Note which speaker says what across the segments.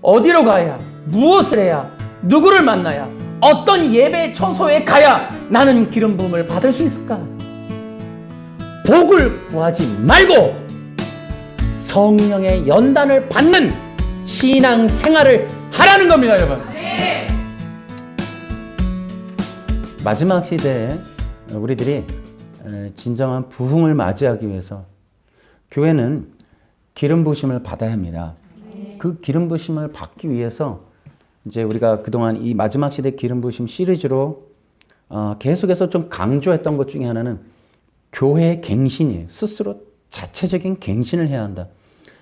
Speaker 1: 어디로 가야, 무엇을 해야, 누구를 만나야, 어떤 예배 처소에 가야 나는 기름 부음을 받을 수 있을까? 복을 구하지 말고 성령의 연단을 받는 신앙 생활을 하라는 겁니다, 여러분. 마지막 시대에 우리들이 진정한 부흥을 맞이하기 위해서 교회는 기름 부으심을 받아야 합니다. 그 기름 부으심을 받기 위해서 이제 우리가 그동안 이 마지막 시대 기름 부으심 시리즈로 계속해서 좀 강조했던 것 중에 하나는 교회의 갱신이에요. 스스로 자체적인 갱신을 해야 한다.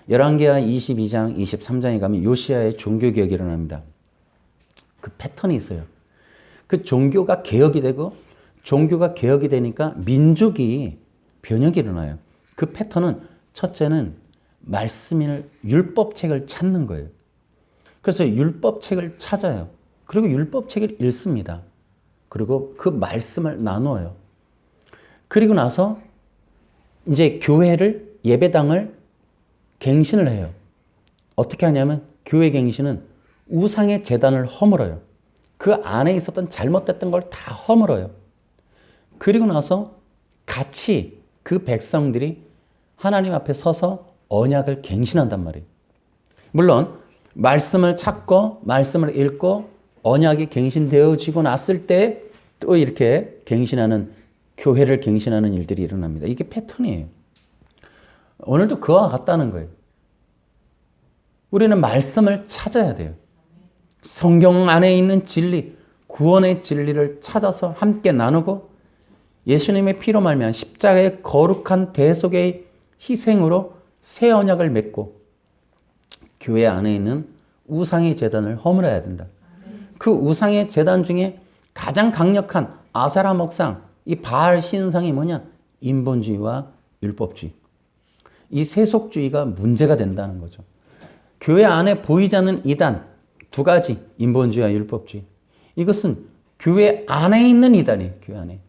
Speaker 1: 열왕기하 22장, 23장에 가면 요시야의 종교개혁이 일어납니다. 그 패턴이 있어요. 그 종교가 개혁이 되고 종교가 개혁이 되니까 민족이 변혁이 일어나요. 그 패턴은 첫째는 말씀을 율법책을 찾는 거예요. 그래서 율법책을 찾아요. 그리고 율법책을 읽습니다. 그리고 그 말씀을 나누어요. 그리고 나서 이제 교회를, 예배당을 갱신을 해요. 어떻게 하냐면 교회 갱신은 우상의 제단을 허물어요. 그 안에 있었던 잘못됐던 걸 다 허물어요. 그리고 나서 같이 그 백성들이 하나님 앞에 서서 언약을 갱신한단 말이에요. 물론 말씀을 찾고 말씀을 읽고 언약이 갱신되어지고 났을 때 또 이렇게 갱신하는, 교회를 갱신하는 일들이 일어납니다. 이게 패턴이에요. 오늘도 그와 같다는 거예요. 우리는 말씀을 찾아야 돼요. 성경 안에 있는 진리, 구원의 진리를 찾아서 함께 나누고 예수님의 피로 말미암아 십자가의 거룩한 대속의 희생으로 새 언약을 맺고 교회 안에 있는 우상의 제단을 허물어야 된다. 그 우상의 제단 중에 가장 강력한 아세라 목상, 이 바알 신상이 뭐냐? 인본주의와 율법주의. 이 세속주의가 문제가 된다는 거죠. 교회 안에 보이지 않는 이단 두 가지, 인본주의와 율법주의. 이것은 교회 안에 있는 이단이에요. 교회 안에.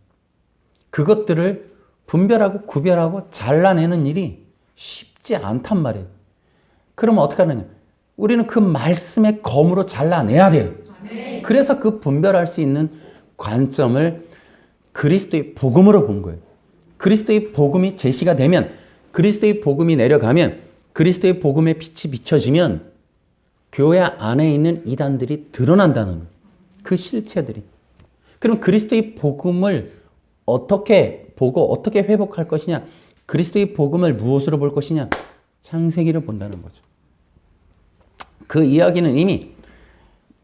Speaker 1: 그것들을 분별하고 구별하고 잘라내는 일이 쉽지 않단 말이에요. 그러면 어떻게 하느냐? 우리는 그 말씀의 검으로 잘라내야 돼요. 그래서 그 분별할 수 있는 관점을 그리스도의 복음으로 본 거예요. 그리스도의 복음이 제시가 되면, 그리스도의 복음이 내려가면, 그리스도의 복음의 빛이 비춰지면 교회 안에 있는 이단들이 드러난다는 거예요. 그 실체들이. 그럼 그리스도의 복음을 어떻게 보고 어떻게 회복할 것이냐? 그리스도의 복음을 무엇으로 볼 것이냐? 창세기를 본다는 거죠. 그 이야기는 이미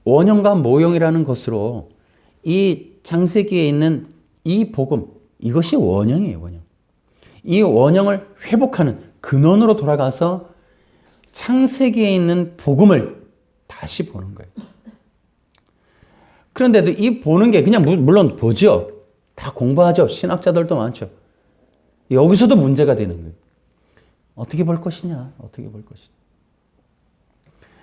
Speaker 1: 원형과 모형이라는 것으로 이 창세기에 있는 이 복음, 이것이 원형이에요, 원형. 이 원형을 회복하는 근원으로 돌아가서 창세기에 있는 복음을 다시 보는 거예요. 그런데도 이 보는 게 그냥 물론 보죠. 다 공부하죠. 신학자들도 많죠. 여기서도 문제가 되는 거예요. 어떻게 볼 것이냐? 어떻게 볼 것이냐?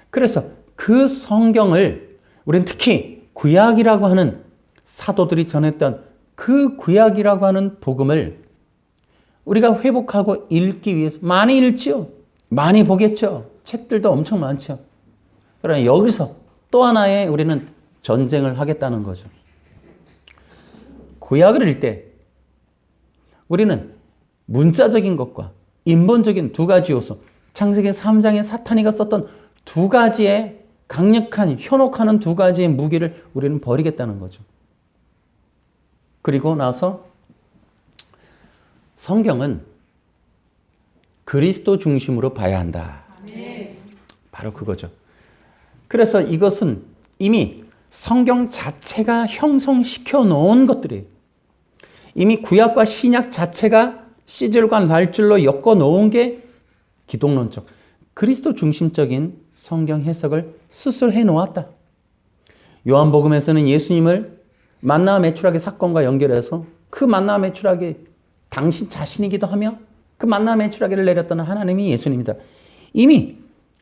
Speaker 1: 그래서 그 성경을 우리는 특히 구약이라고 하는 사도들이 전했던 그 구약이라고 하는 복음을 우리가 회복하고 읽기 위해서 많이 읽지요. 많이 보겠죠. 책들도 엄청 많죠. 그러나 여기서 또 하나의 우리는 전쟁을 하겠다는 거죠. 구약을 읽을 때 우리는 문자적인 것과 인본적인 두 가지 요소, 창세기 3장에 사탄이가 썼던 두 가지의 강력한, 현혹하는 두 가지의 무기를 우리는 버리겠다는 거죠. 그리고 나서 성경은 그리스도 중심으로 봐야 한다. 바로 그거죠. 그래서 이것은 이미 성경 자체가 형성시켜 놓은 것들이에요. 이미 구약과 신약 자체가 시절과 날줄로 엮어 놓은 게 기독론적, 그리스도 중심적인 성경 해석을 스스로 해 놓았다. 요한복음에서는 예수님을 만나와 메추라기 사건과 연결해서 그 만나와 메추라기 당신 자신이기도 하며 그 만나와 메추라기를 내렸던 하나님이 예수님이다. 이미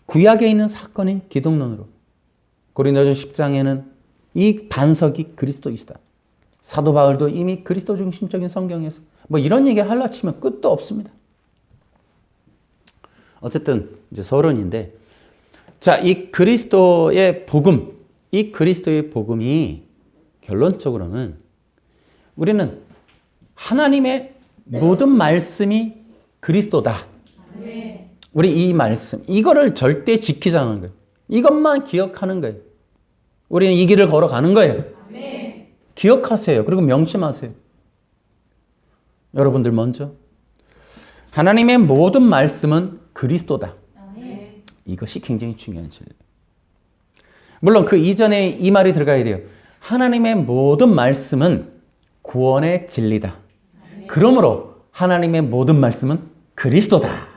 Speaker 1: 구약에 있는 사건인 기독론으로, 고린도전 10장에는 이 반석이 그리스도이시다. 사도 바울도 이미 그리스도 중심적인 성경에서 뭐 이런 얘기 하려 치면 끝도 없습니다. 어쨌든 이제 서론인데, 자, 이 그리스도의 복음, 이 그리스도의 복음이 결론적으로는 우리는 하나님의 모든 말씀이 그리스도다. 우리 이 말씀, 이거를 절대 지키자는 거예요. 이것만 기억하는 거예요. 우리는 이 길을 걸어가는 거예요. 기억하세요. 그리고 명심하세요. 여러분들 먼저. 하나님의 모든 말씀은 그리스도다. 이것이 굉장히 중요한 진리예요. 물론 그 이전에 이 말이 들어가야 돼요. 하나님의 모든 말씀은 구원의 진리다. 그러므로 하나님의 모든 말씀은 그리스도다.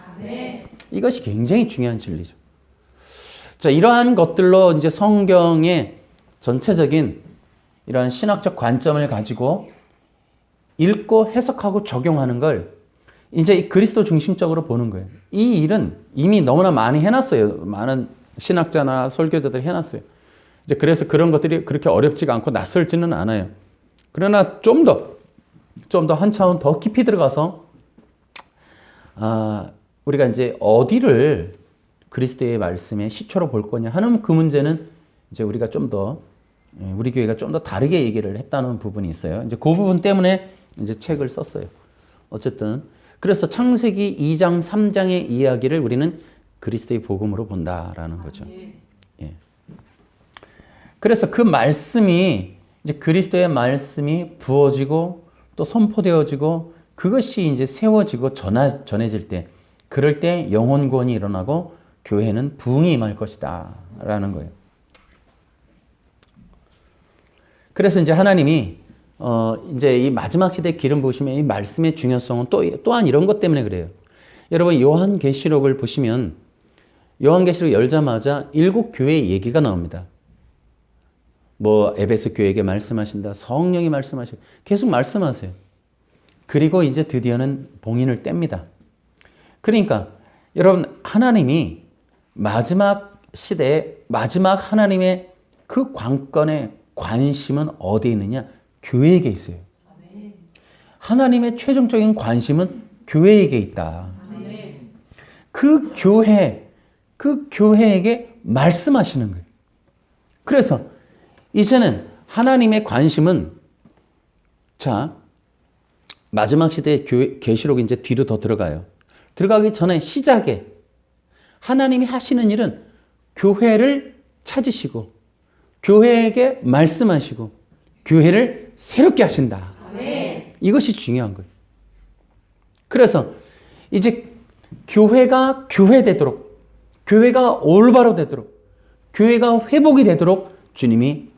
Speaker 1: 이것이 굉장히 중요한 진리죠. 자, 이러한 것들로 이제 성경의 전체적인 이러한 신학적 관점을 가지고 읽고 해석하고 적용하는 걸 이제 이 그리스도 중심적으로 보는 거예요. 이 일은 이미 너무나 많이 해놨어요. 많은 신학자나 설교자들이 해놨어요. 이제 그래서 그런 것들이 그렇게 어렵지가 않고 낯설지는 않아요. 그러나 좀 더 한 차원 더 깊이 들어가서 우리가 이제 어디를 그리스도의 말씀의 시초로 볼 거냐 하는 그 문제는 이제 우리가 좀 더 우리 교회가 좀 더 다르게 얘기를 했다는 부분이 있어요. 이제 그 부분 때문에 이제 책을 썼어요. 어쨌든 그래서 창세기 2장, 3장의 이야기를 우리는 그리스도의 복음으로 본다라는 거죠. 예. 그래서 그 말씀이 이제 그리스도의 말씀이 부어지고 또 선포되어지고 그것이 이제 세워지고 전해질 때 그럴 때 영혼 구원이 일어나고 교회는 부흥이 임할 것이다 라는 거예요. 그래서 이제 하나님이 이제 이 마지막 시대 기름 부으심의 이 말씀의 중요성은 또한 이런 것 때문에 그래요. 여러분 요한계시록을 보시면 요한계시록 열자마자 7교회의 얘기가 나옵니다. 뭐 에베소 교회에게 말씀하신다. 성령이 말씀하시고 계속 말씀하세요. 그리고 이제 드디어는 봉인을 뗍니다. 그러니까 여러분 하나님이 마지막 시대에 마지막 하나님의 그 관건의 관심은 어디에 있느냐? 교회에게 있어요. 하나님의 최종적인 관심은 교회에게 있다. 그 교회에게 말씀하시는 거예요. 그래서 이제는 하나님의 관심은 자 마지막 시대의 계시록이 이제 뒤로 더 들어가요. 들어가기 전에 시작에 하나님이 하시는 일은 교회를 찾으시고 교회에게 말씀하시고 교회를 새롭게 하신다. 이것이 중요한 거예요. 그래서 이제 교회가 교회되도록 교회가 올바로 되도록 교회가 회복이 되도록 주님이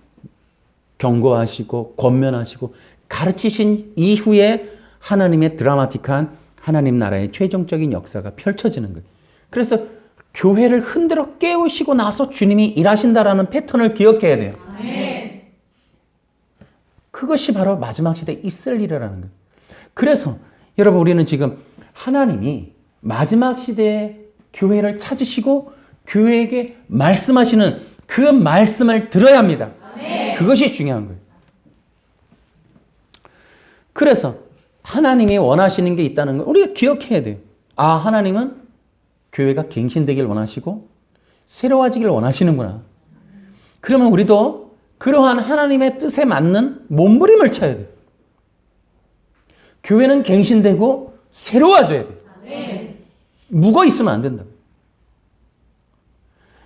Speaker 1: 경고하시고 권면하시고 가르치신 이후에 하나님의 드라마틱한 하나님 나라의 최종적인 역사가 펼쳐지는 거예요. 그래서 교회를 흔들어 깨우시고 나서 주님이 일하신다라는 패턴을 기억해야 돼요. 그것이 바로 마지막 시대에 있을 일이라는 거예요. 그래서 여러분 우리는 지금 하나님이 마지막 시대에 교회를 찾으시고 교회에게 말씀하시는 그 말씀을 들어야 합니다. 그것이 중요한 거예요. 그래서 하나님이 원하시는 게 있다는 걸 우리가 기억해야 돼요. 하나님은 교회가 갱신되길 원하시고 새로워지길 원하시는구나. 그러면 우리도 그러한 하나님의 뜻에 맞는 몸부림을 쳐야 돼요. 교회는 갱신되고 새로워져야 돼요. 묵어 있으면 안 된다.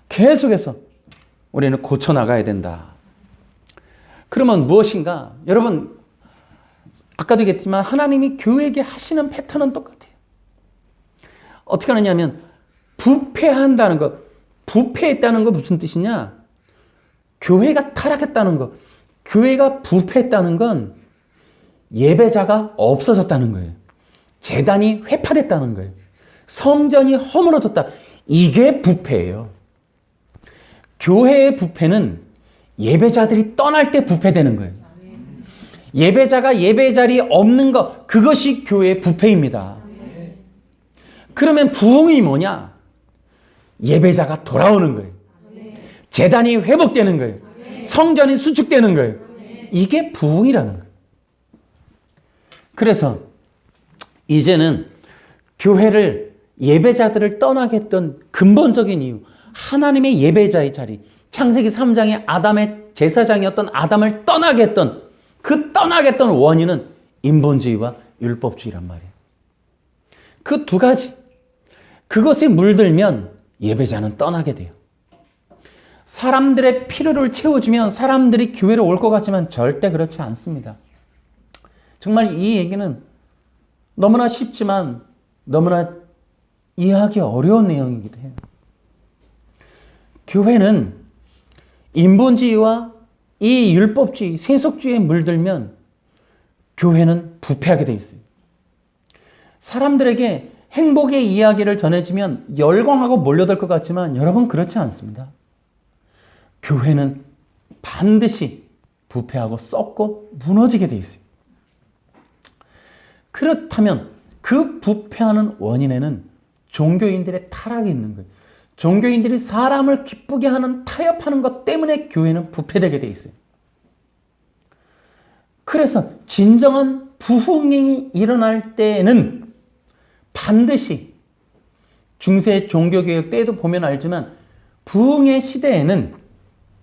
Speaker 1: 계속해서 우리는 고쳐나가야 된다. 그러면 무엇인가? 여러분 아까도 얘기했지만 하나님이 교회에게 하시는 패턴은 똑같아요. 어떻게 하느냐면 부패한다는 것. 부패했다는 거 무슨 뜻이냐? 교회가 타락했다는 것. 교회가 부패했다는 건 예배자가 없어졌다는 거예요. 제단이 회파됐다는 거예요. 성전이 허물어졌다. 이게 부패예요. 교회의 부패는 예배자들이 떠날 때 부패되는 거예요. 예배자가 예배 자리 없는 것, 그것이 교회의 부패입니다. 그러면 부흥이 뭐냐? 예배자가 돌아오는 거예요. 제단이 회복되는 거예요. 성전이 수축되는 거예요. 이게 부흥이라는 거예요. 그래서 이제는 교회를 예배자들을 떠나게 했던 근본적인 이유, 하나님의 예배자의 자리, 창세기 3장의 아담의 제사장이었던 아담을 떠나게 했던 그 떠나게 했던 원인은 인본주의와 율법주의란 말이에요. 그 두 가지, 그것에 물들면 예배자는 떠나게 돼요. 사람들의 필요를 채워주면 사람들이 교회로 올 것 같지만 절대 그렇지 않습니다. 정말 이 얘기는 너무나 쉽지만 너무나 이해하기 어려운 내용이기도 해요. 교회는 인본주의와 이 율법주의, 세속주의에 물들면 교회는 부패하게 돼 있어요. 사람들에게 행복의 이야기를 전해주면 열광하고 몰려들 것 같지만 여러분 그렇지 않습니다. 교회는 반드시 부패하고 썩고 무너지게 돼 있어요. 그렇다면 그 부패하는 원인에는 종교인들의 타락이 있는 거예요. 종교인들이 사람을 기쁘게 하는 타협하는 것 때문에 교회는 부패되게 돼 있어요. 그래서 진정한 부흥이 일어날 때는 반드시 중세 종교개혁 때도 보면 알지만 부흥의 시대에는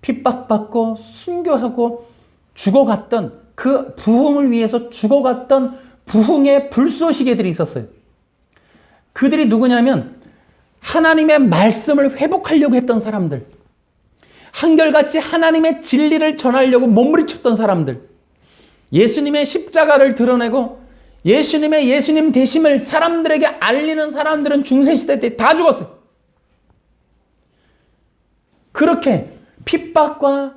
Speaker 1: 핍박받고 순교하고 죽어갔던 그 부흥을 위해서 죽어갔던 부흥의 불쏘시개들이 있었어요. 그들이 누구냐면 하나님의 말씀을 회복하려고 했던 사람들, 한결같이 하나님의 진리를 전하려고 몸부림쳤던 사람들, 예수님의 십자가를 드러내고 예수님의 예수님 되심을 사람들에게 알리는 사람들은 중세시대 때 다 죽었어요. 그렇게 핍박과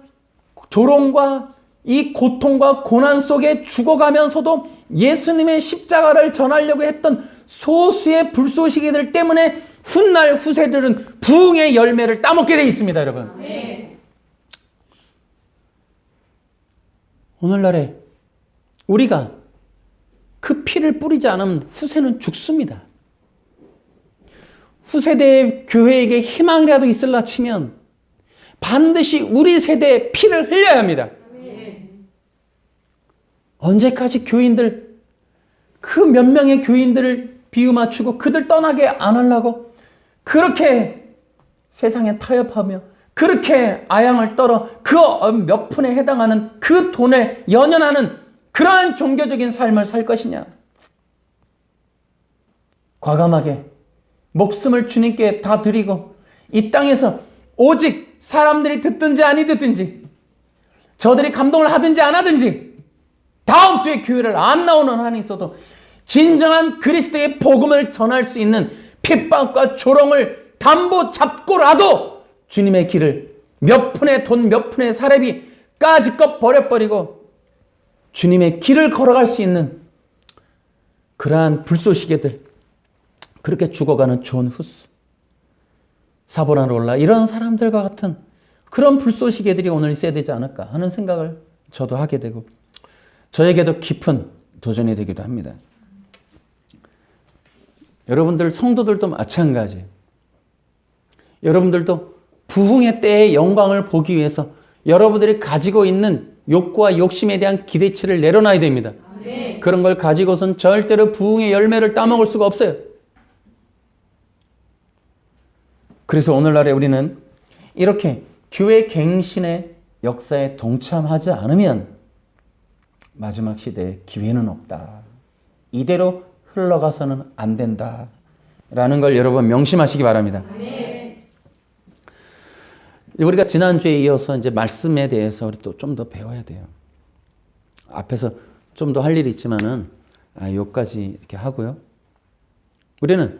Speaker 1: 조롱과 이 고통과 고난 속에 죽어가면서도 예수님의 십자가를 전하려고 했던 소수의 불쏘시개들 때문에 훗날 후세들은 부흥의 열매를 따먹게 돼 있습니다, 여러분. 네. 오늘날에 우리가 그 피를 뿌리지 않으면 후세는 죽습니다. 후세대의 교회에게 희망이라도 있을라 치면 반드시 우리 세대에 피를 흘려야 합니다. 언제까지 교인들, 그 몇 명의 교인들을 비유 맞추고 그들 떠나게 안 하려고 그렇게 세상에 타협하며 그렇게 아양을 떨어 그 몇 푼에 해당하는 그 돈을 연연하는 그러한 종교적인 삶을 살 것이냐. 과감하게 목숨을 주님께 다 드리고 이 땅에서 오직 사람들이 듣든지 아니 듣든지 저들이 감동을 하든지 안 하든지 다음 주에 교회를 안 나오는 한이 있어도 진정한 그리스도의 복음을 전할 수 있는 핍박과 조롱을 담보 잡고라도 주님의 길을 몇 푼의 돈 몇 푼의 사례비 까짓것 버려버리고 주님의 길을 걸어갈 수 있는 그러한 불쏘시개들, 그렇게 죽어가는 존 후스, 사보나롤라 이런 사람들과 같은 그런 불쏘시개들이 오늘 있어야 되지 않을까 하는 생각을 저도 하게 되고 저에게도 깊은 도전이 되기도 합니다. 여러분들 성도들도 마찬가지예요. 여러분들도 부흥의 때의 영광을 보기 위해서 여러분들이 가지고 있는 욕구와 욕심에 대한 기대치를 내려놔야 됩니다. 네. 그런 걸 가지고선 절대로 부흥의 열매를 따먹을 수가 없어요. 그래서 오늘날에 우리는 이렇게 교회 갱신의 역사에 동참하지 않으면 마지막 시대에 기회는 없다. 이대로 흘러가서는 안 된다. 라는 걸 여러분 명심하시기 바랍니다. 네. 우리가 지난주에 이어서 이제 말씀에 대해서 우리 또 좀 더 배워야 돼요. 앞에서 좀 더 할 일이 있지만은 여기까지 이렇게 하고요. 우리는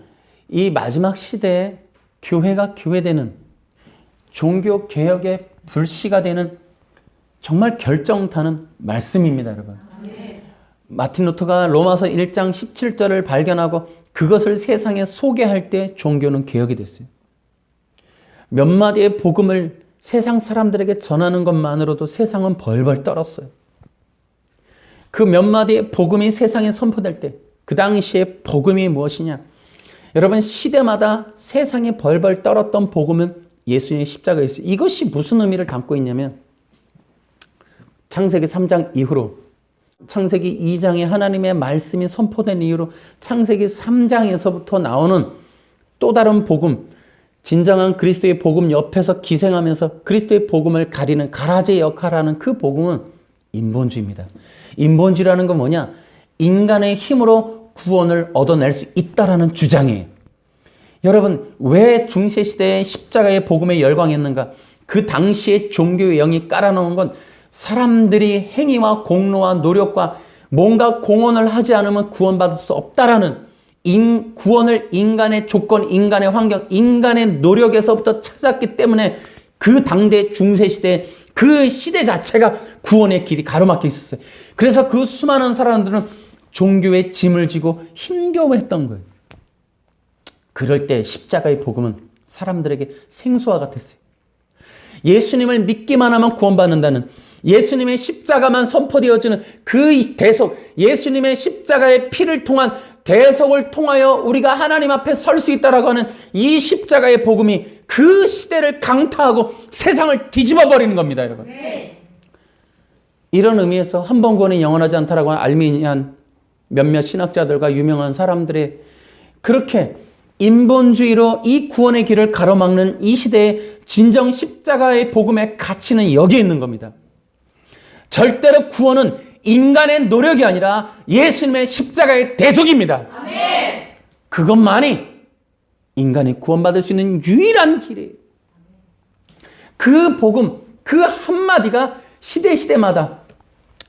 Speaker 1: 이 마지막 시대에 교회가 교회되는 종교 개혁의 불씨가 되는 정말 결정타는 말씀입니다, 여러분. 마틴 루터가 로마서 1장 17절을 발견하고 그것을 세상에 소개할 때 종교는 개혁이 됐어요. 몇 마디의 복음을 세상 사람들에게 전하는 것만으로도 세상은 벌벌 떨었어요. 그 몇 마디의 복음이 세상에 선포될 때 그 당시에 복음이 무엇이냐? 여러분 시대마다 세상에 벌벌 떨었던 복음은 예수님의 십자가였어요. 이것이 무슨 의미를 담고 있냐면 창세기 3장 이후로 창세기 2장에 하나님의 말씀이 선포된 이후로 창세기 3장에서부터 나오는 또 다른 복음, 진정한 그리스도의 복음 옆에서 기생하면서 그리스도의 복음을 가리는 가라지의 역할을 하는 그 복음은 인본주의입니다. 인본주의라는 건 뭐냐? 인간의 힘으로 구원을 얻어낼 수 있다라는 주장이에요. 여러분, 왜 중세시대에 십자가의 복음에 열광했는가? 그 당시에 종교의 영이 깔아놓은 건 사람들이 행위와 공로와 노력과 뭔가 공헌을 하지 않으면 구원받을 수 없다라는 구원을 인간의 조건, 인간의 환경, 인간의 노력에서부터 찾았기 때문에 그 당대 중세시대 그 시대 자체가 구원의 길이 가로막혀 있었어요. 그래서 그 수많은 사람들은 종교의 짐을 지고 힘겨워했던 거예요. 그럴 때 십자가의 복음은 사람들에게 생수와 같았어요. 예수님을 믿기만 하면 구원받는다는, 예수님의 십자가만 선포되어지는 그 대속, 예수님의 십자가의 피를 통한 대속을 통하여 우리가 하나님 앞에 설 수 있다라고 하는 이 십자가의 복음이 그 시대를 강타하고 세상을 뒤집어 버리는 겁니다, 여러분. 네. 이런 의미에서 한 번 구원이 영원하지 않다라고 하는 알미니안 몇몇 신학자들과 유명한 사람들의 그렇게 인본주의로 이 구원의 길을 가로막는 이 시대의 진정 십자가의 복음의 가치는 여기에 있는 겁니다. 절대로 구원은 인간의 노력이 아니라 예수님의 십자가의 대속입니다. 아멘. 그것만이 인간이 구원받을 수 있는 유일한 길이에요. 그 복음, 그 한마디가 시대마다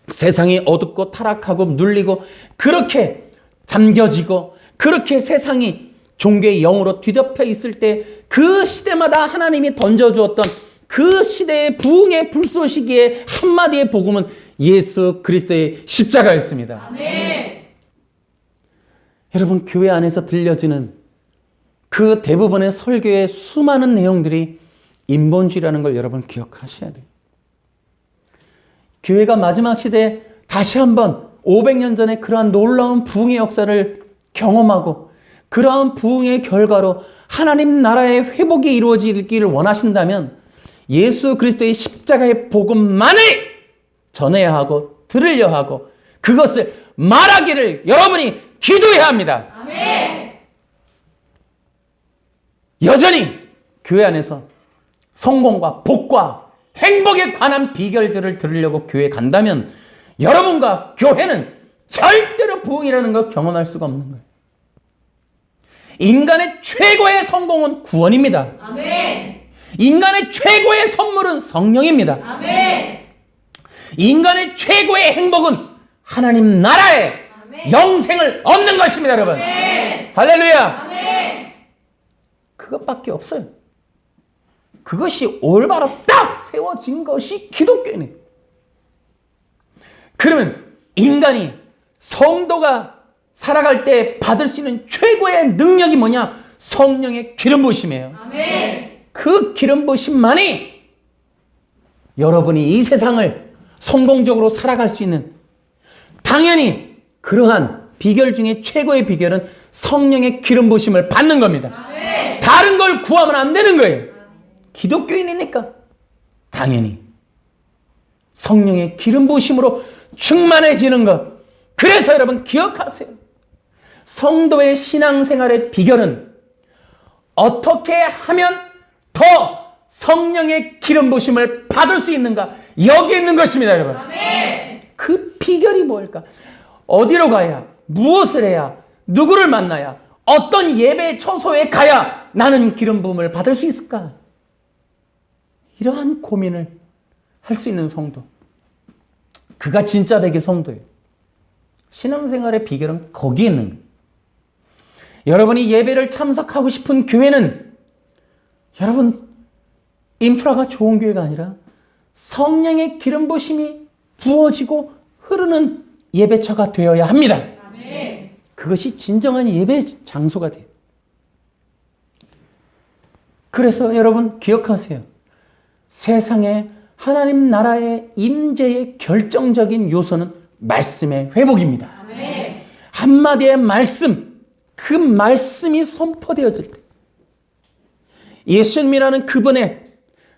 Speaker 1: 세상이 어둡고 타락하고 눌리고 그렇게 잠겨지고 그렇게 세상이 종교의 영으로 뒤덮여 있을 때 그 시대마다 하나님이 던져주었던 그 시대의 부흥의 불쏘시기에 한마디의 복음은 예수 그리스도의 십자가였습니다. 아멘. 여러분, 교회 안에서 들려지는 그 대부분의 설교의 수많은 내용들이 인본주의라는 걸 여러분 기억하셔야 돼요. 교회가 마지막 시대에 다시 한번 500년 전에 그러한 놀라운 부흥의 역사를 경험하고 그러한 부흥의 결과로 하나님 나라의 회복이 이루어지기를 원하신다면 예수 그리스도의 십자가의 복음만을 전해야 하고 들으려 하고 그것을 말하기를 여러분이 기도해야 합니다. 아멘. 여전히 교회 안에서 성공과 복과 행복에 관한 비결들을 들으려고 교회에 간다면 여러분과 교회는 절대로 부흥이라는 걸 경험할 수가 없는 거예요. 인간의 최고의 성공은 구원입니다. 아멘. 인간의 최고의 선물은 성령입니다. 아멘. 인간의 최고의 행복은 하나님 나라의 아멘. 영생을 얻는 것입니다, 여러분. 아멘. 할렐루야. 아멘. 그것밖에 없어요. 그것이 올바로 딱 세워진 것이 기독교이네. 그러면 인간이 성도가 살아갈 때 받을 수 있는 최고의 능력이 뭐냐? 성령의 기름 부으심이에요. 아멘. 그 기름 부으심만이 여러분이 이 세상을 성공적으로 살아갈 수 있는, 당연히 그러한 비결 중에 최고의 비결은 성령의 기름 부으심을 받는 겁니다. 아멘. 다른 걸 구하면 안 되는 거예요. 기독교인이니까 당연히 성령의 기름 부으심으로 충만해지는 것. 그래서 여러분 기억하세요. 성도의 신앙생활의 비결은 어떻게 하면 더 성령의 기름 부으심을 받을 수 있는가? 여기 있는 것입니다, 여러분. 아멘. 그 비결이 뭘까? 어디로 가야? 무엇을 해야? 누구를 만나야? 어떤 예배 처소에 가야 나는 기름 부음을 받을 수 있을까? 이러한 고민을 할 수 있는 성도. 그가 진짜 되게 성도예요. 신앙생활의 비결은 거기에 있는 거예요. 여러분이 예배를 참석하고 싶은 교회는 여러분 인프라가 좋은 교회가 아니라 성령의 기름 부으심이 부어지고 흐르는 예배처가 되어야 합니다. 아멘. 그것이 진정한 예배 장소가 돼요. 그래서 여러분 기억하세요. 세상에 하나님 나라의 임재의 결정적인 요소는 말씀의 회복입니다. 아멘. 한마디의 말씀, 그 말씀이 선포되어질 때 예수님이라는 그분의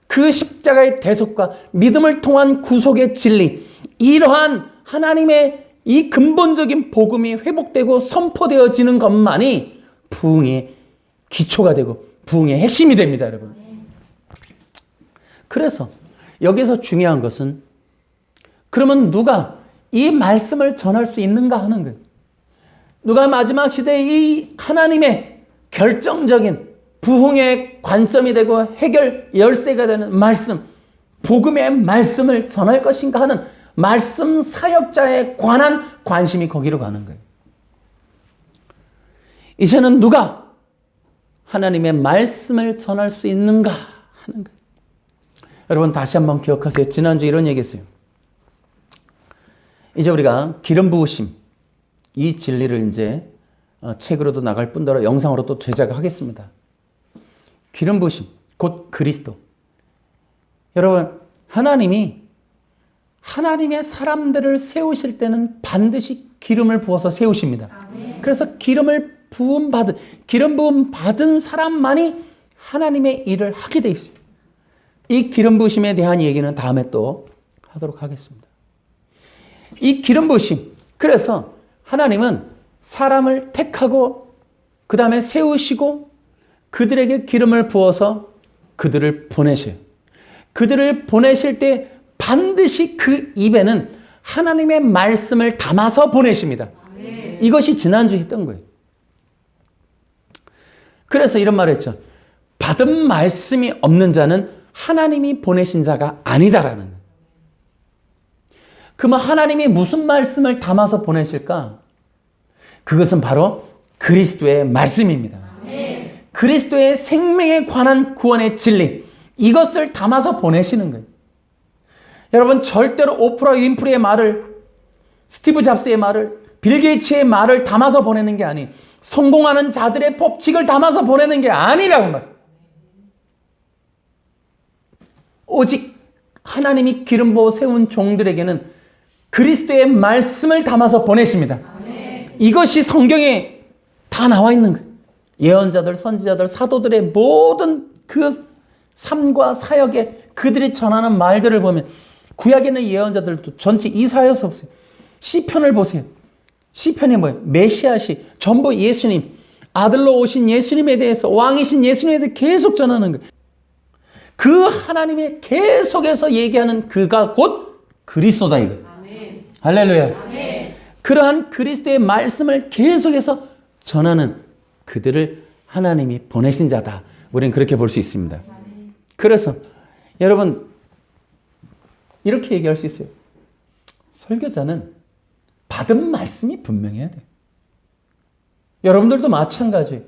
Speaker 1: 그 십자가의 대속과 믿음을 통한 구속의 진리, 이러한 하나님의 이 근본적인 복음이 회복되고 선포되어지는 것만이 부흥의 기초가 되고 부흥의 핵심이 됩니다, 여러분. 그래서 여기서 중요한 것은 그러면 누가 이 말씀을 전할 수 있는가 하는 거예요. 누가 마지막 시대에 이 하나님의 결정적인 부흥의 관점이 되고 해결 열쇠가 되는 말씀, 복음의 말씀을 전할 것인가 하는 말씀 사역자에 관한 관심이 거기로 가는 거예요. 이제는 누가 하나님의 말씀을 전할 수 있는가 하는 거예요. 여러분 다시 한번 기억하세요. 지난주에 이런 얘기했어요. 이제 우리가 기름 부으심, 이 진리를 이제 책으로도 나갈 뿐더러 영상으로 또 제작하겠습니다. 기름 부으심, 곧 그리스도. 여러분, 하나님이 하나님의 사람들을 세우실 때는 반드시 기름을 부어서 세우십니다. 아멘. 그래서 기름 부음 받은 사람만이 하나님의 일을 하게 돼 있어요. 이 기름 부으심에 대한 얘기는 다음에 또 하도록 하겠습니다. 이 기름 부으심, 그래서 하나님은 사람을 택하고 그 다음에 세우시고 그들에게 기름을 부어서 그들을 보내셔요. 그들을 보내실 때 반드시 그 입에는 하나님의 말씀을 담아서 보내십니다. 아멘. 이것이 지난주에 했던 거예요. 그래서 이런 말을 했죠. 받은 말씀이 없는 자는 하나님이 보내신 자가 아니다라는 거예요. 그러면 하나님이 무슨 말씀을 담아서 보내실까? 그것은 바로 그리스도의 말씀입니다. 아멘. 그리스도의 생명에 관한 구원의 진리, 이것을 담아서 보내시는 거예요. 여러분 절대로 오프라 윈프리의 말을, 스티브 잡스의 말을, 빌 게이츠의 말을 담아서 보내는 게 아니에요. 성공하는 자들의 법칙을 담아서 보내는 게 아니라고 말이에요. 오직 하나님이 기름 부어 세운 종들에게는 그리스도의 말씀을 담아서 보내십니다. 아멘. 이것이 성경에 다 나와 있는 거예요. 예언자들, 선지자들, 사도들의 모든 그 삶과 사역에 그들이 전하는 말들을 보면 구약에 있는 예언자들도 전체 이사야서 보세요. 시편을 보세요. 시편이 뭐예요? 메시아시, 전부 예수님, 아들로 오신 예수님에 대해서, 왕이신 예수님에 대해서 계속 전하는 거예요. 그 하나님의 계속해서 얘기하는 그가 곧 그리스도다 이거예요. 아멘. 할렐루야. 아멘. 그러한 그리스도의 말씀을 계속해서 전하는 그들을 하나님이 보내신 자다. 우리는 그렇게 볼 수 있습니다. 아멘. 그래서 여러분 이렇게 얘기할 수 있어요. 설교자는 받은 말씀이 분명해야 돼요. 여러분들도 마찬가지예요.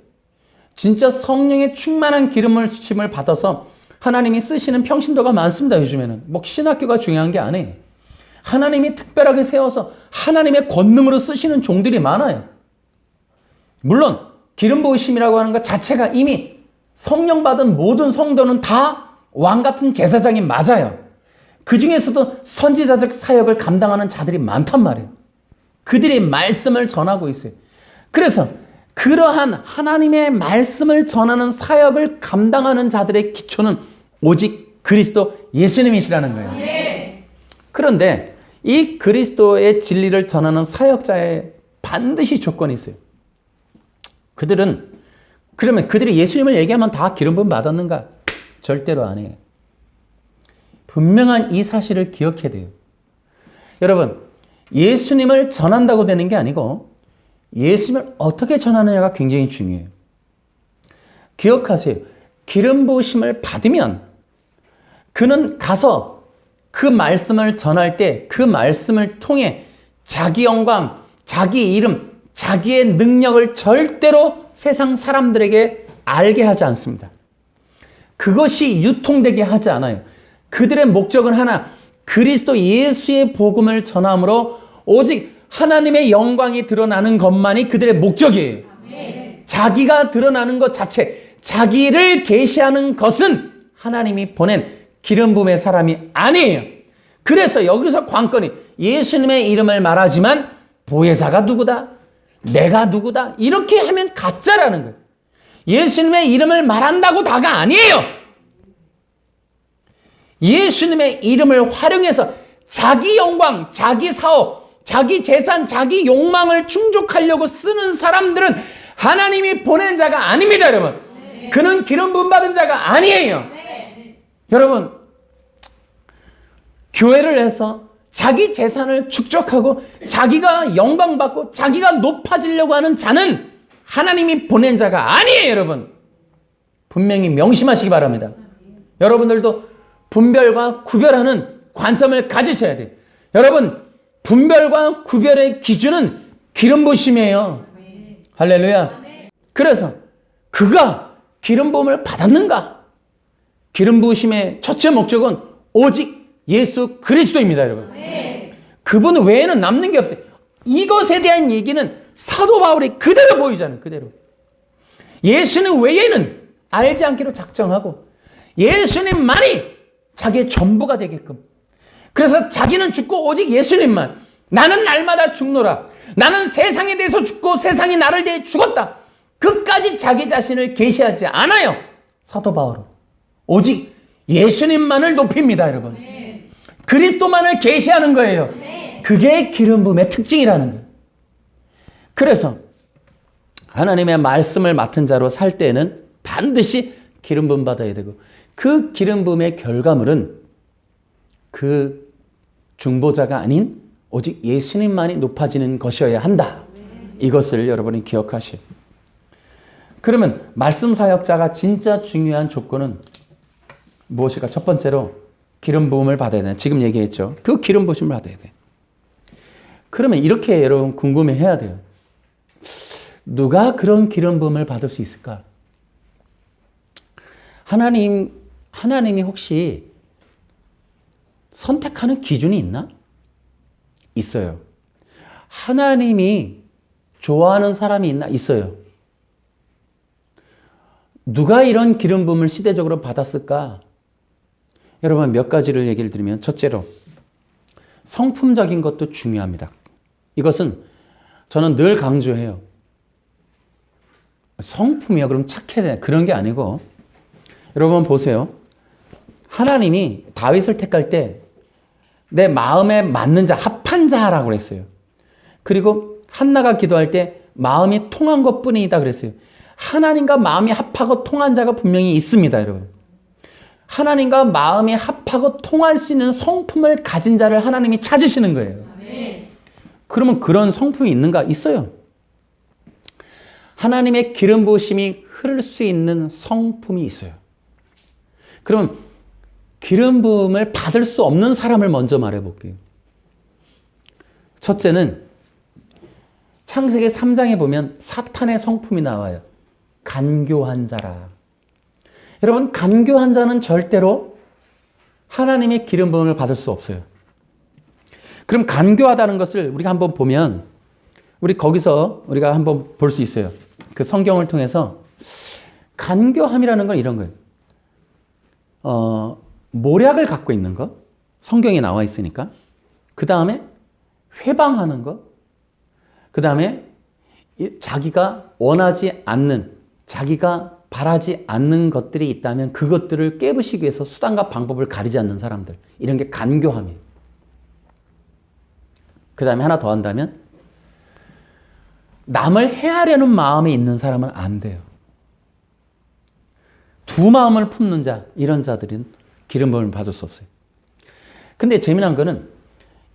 Speaker 1: 진짜 성령의 충만한 기름을 받아서 하나님이 쓰시는 평신도가 많습니다. 요즘에는 뭐 신학교가 중요한 게 아니에요. 하나님이 특별하게 세워서 하나님의 권능으로 쓰시는 종들이 많아요. 물론 기름 부으심이라고 하는 것 자체가 이미 성령 받은 모든 성도는 다 왕 같은 제사장이 맞아요. 그 중에서도 선지자적 사역을 감당하는 자들이 많단 말이에요. 그들이 말씀을 전하고 있어요. 그래서 그러한 하나님의 말씀을 전하는 사역을 감당하는 자들의 기초는 오직 그리스도 예수님이시라는 거예요. 네. 그런데 이 그리스도의 진리를 전하는 사역자의 반드시 조건이 있어요. 그러면 그들이 예수님을 얘기하면 다 기름 부음 받았는가? 절대로 아니에요. 분명한 이 사실을 기억해야 돼요. 여러분, 예수님을 전한다고 되는 게 아니고 예수님을 어떻게 전하느냐가 굉장히 중요해요. 기억하세요. 기름 부으심을 받으면 그는 가서 그 말씀을 전할 때 그 말씀을 통해 자기 영광, 자기 이름, 자기의 능력을 절대로 세상 사람들에게 알게 하지 않습니다. 그것이 유통되게 하지 않아요. 그들의 목적은 하나, 그리스도 예수의 복음을 전함으로 오직 하나님의 영광이 드러나는 것만이 그들의 목적이에요. 아멘. 자기가 드러나는 것 자체, 자기를 계시하는 것은 하나님이 보낸 기름 부음의 사람이 아니에요. 그래서 여기서 관건이 예수님의 이름을 말하지만 보혜사가 누구다? 내가 누구다? 이렇게 하면 가짜라는 거예요. 예수님의 이름을 말한다고 다가 아니에요. 예수님의 이름을 활용해서 자기 영광, 자기 사업, 자기 재산, 자기 욕망을 충족하려고 쓰는 사람들은 하나님이 보낸 자가 아닙니다, 여러분. 그는 기름 부음 받은 자가 아니에요. 여러분, 교회를 해서 자기 재산을 축적하고 자기가 영광받고 자기가 높아지려고 하는 자는 하나님이 보낸 자가 아니에요, 여러분. 분명히 명심하시기 바랍니다. 여러분들도 분별과 구별하는 관점을 가지셔야 돼요. 여러분, 분별과 구별의 기준은 기름 부으심이에요. 할렐루야. 그래서 그가 기름 부음을 받았는가? 기름 부으심의 첫째 목적은 오직 예수 그리스도입니다, 여러분. 그분 외에는 남는 게 없어요. 이것에 대한 얘기는 사도 바울이 그대로 보이잖아요. 그대로. 예수님 외에는 알지 않기로 작정하고 예수님만이 자기의 전부가 되게끔. 그래서 자기는 죽고 오직 예수님만. 나는 날마다 죽노라. 나는 세상에 대해서 죽고 세상이 나를 대해 죽었다. 끝까지 자기 자신을 계시하지 않아요. 사도 바울은. 오직 예수님만을 높입니다, 여러분. 그리스도만을 계시하는 거예요. 그게 기름 부음의 특징이라는 거예요. 그래서 하나님의 말씀을 맡은 자로 살 때는 반드시 기름 부음 받아야 되고, 그 기름 부음의 결과물은 그 중보자가 아닌 오직 예수님만이 높아지는 것이어야 한다. 이것을 여러분이 기억하시오. 그러면 말씀 사역자가 진짜 중요한 조건은 무엇일까? 첫 번째로 기름 부음을 받아야 돼. 지금 얘기했죠. 그 기름 부음을 받아야 돼. 그러면 이렇게 여러분 궁금해해야 돼요. 누가 그런 기름 부음을 받을 수 있을까? 하나님이 혹시 선택하는 기준이 있나? 있어요. 하나님이 좋아하는 사람이 있나? 있어요. 누가 이런 기름 부음을 시대적으로 받았을까? 여러분, 몇 가지를 얘기를 드리면, 첫째로 성품적인 것도 중요합니다. 이것은 저는 늘 강조해요. 성품이요? 그럼 착해야 돼. 그런 게 아니고, 여러분 보세요. 하나님이 다윗을 택할 때 내 마음에 맞는 자, 합한 자라고 그랬어요. 그리고 한나가 기도할 때 마음이 통한 것뿐이다 그랬어요. 하나님과 마음이 합하고 통한 자가 분명히 있습니다, 여러분. 하나님과 마음이 합하고 통할 수 있는 성품을 가진 자를 하나님이 찾으시는 거예요. 그러면 그런 성품이 있는가? 있어요. 하나님의 기름 부으심이 흐를 수 있는 성품이 있어요. 그럼 기름 부음을 받을 수 없는 사람을 먼저 말해볼게요. 첫째는 창세기 3장에 보면 사탄의 성품이 나와요. 간교한 자라. 여러분, 간교한 자는 절대로 하나님의 기름 부음을 받을 수 없어요. 그럼 간교하다는 것을 우리가 한번 보면, 우리 거기서 우리가 한번 볼 수 있어요. 그 성경을 통해서 간교함이라는 건 이런 거예요. 모략을 갖고 있는 것, 성경에 나와 있으니까. 그 다음에 회방하는 것, 그 다음에 자기가 원하지 않는, 자기가 바라지 않는 것들이 있다면 그것들을 깨부시기 위해서 수단과 방법을 가리지 않는 사람들, 이런 게 간교함이에요. 그 다음에 하나 더 한다면 남을 해하려는 마음이 있는 사람은 안 돼요. 두 마음을 품는 자, 이런 자들은 기름 부음을 받을 수 없어요. 근데 재미난 거는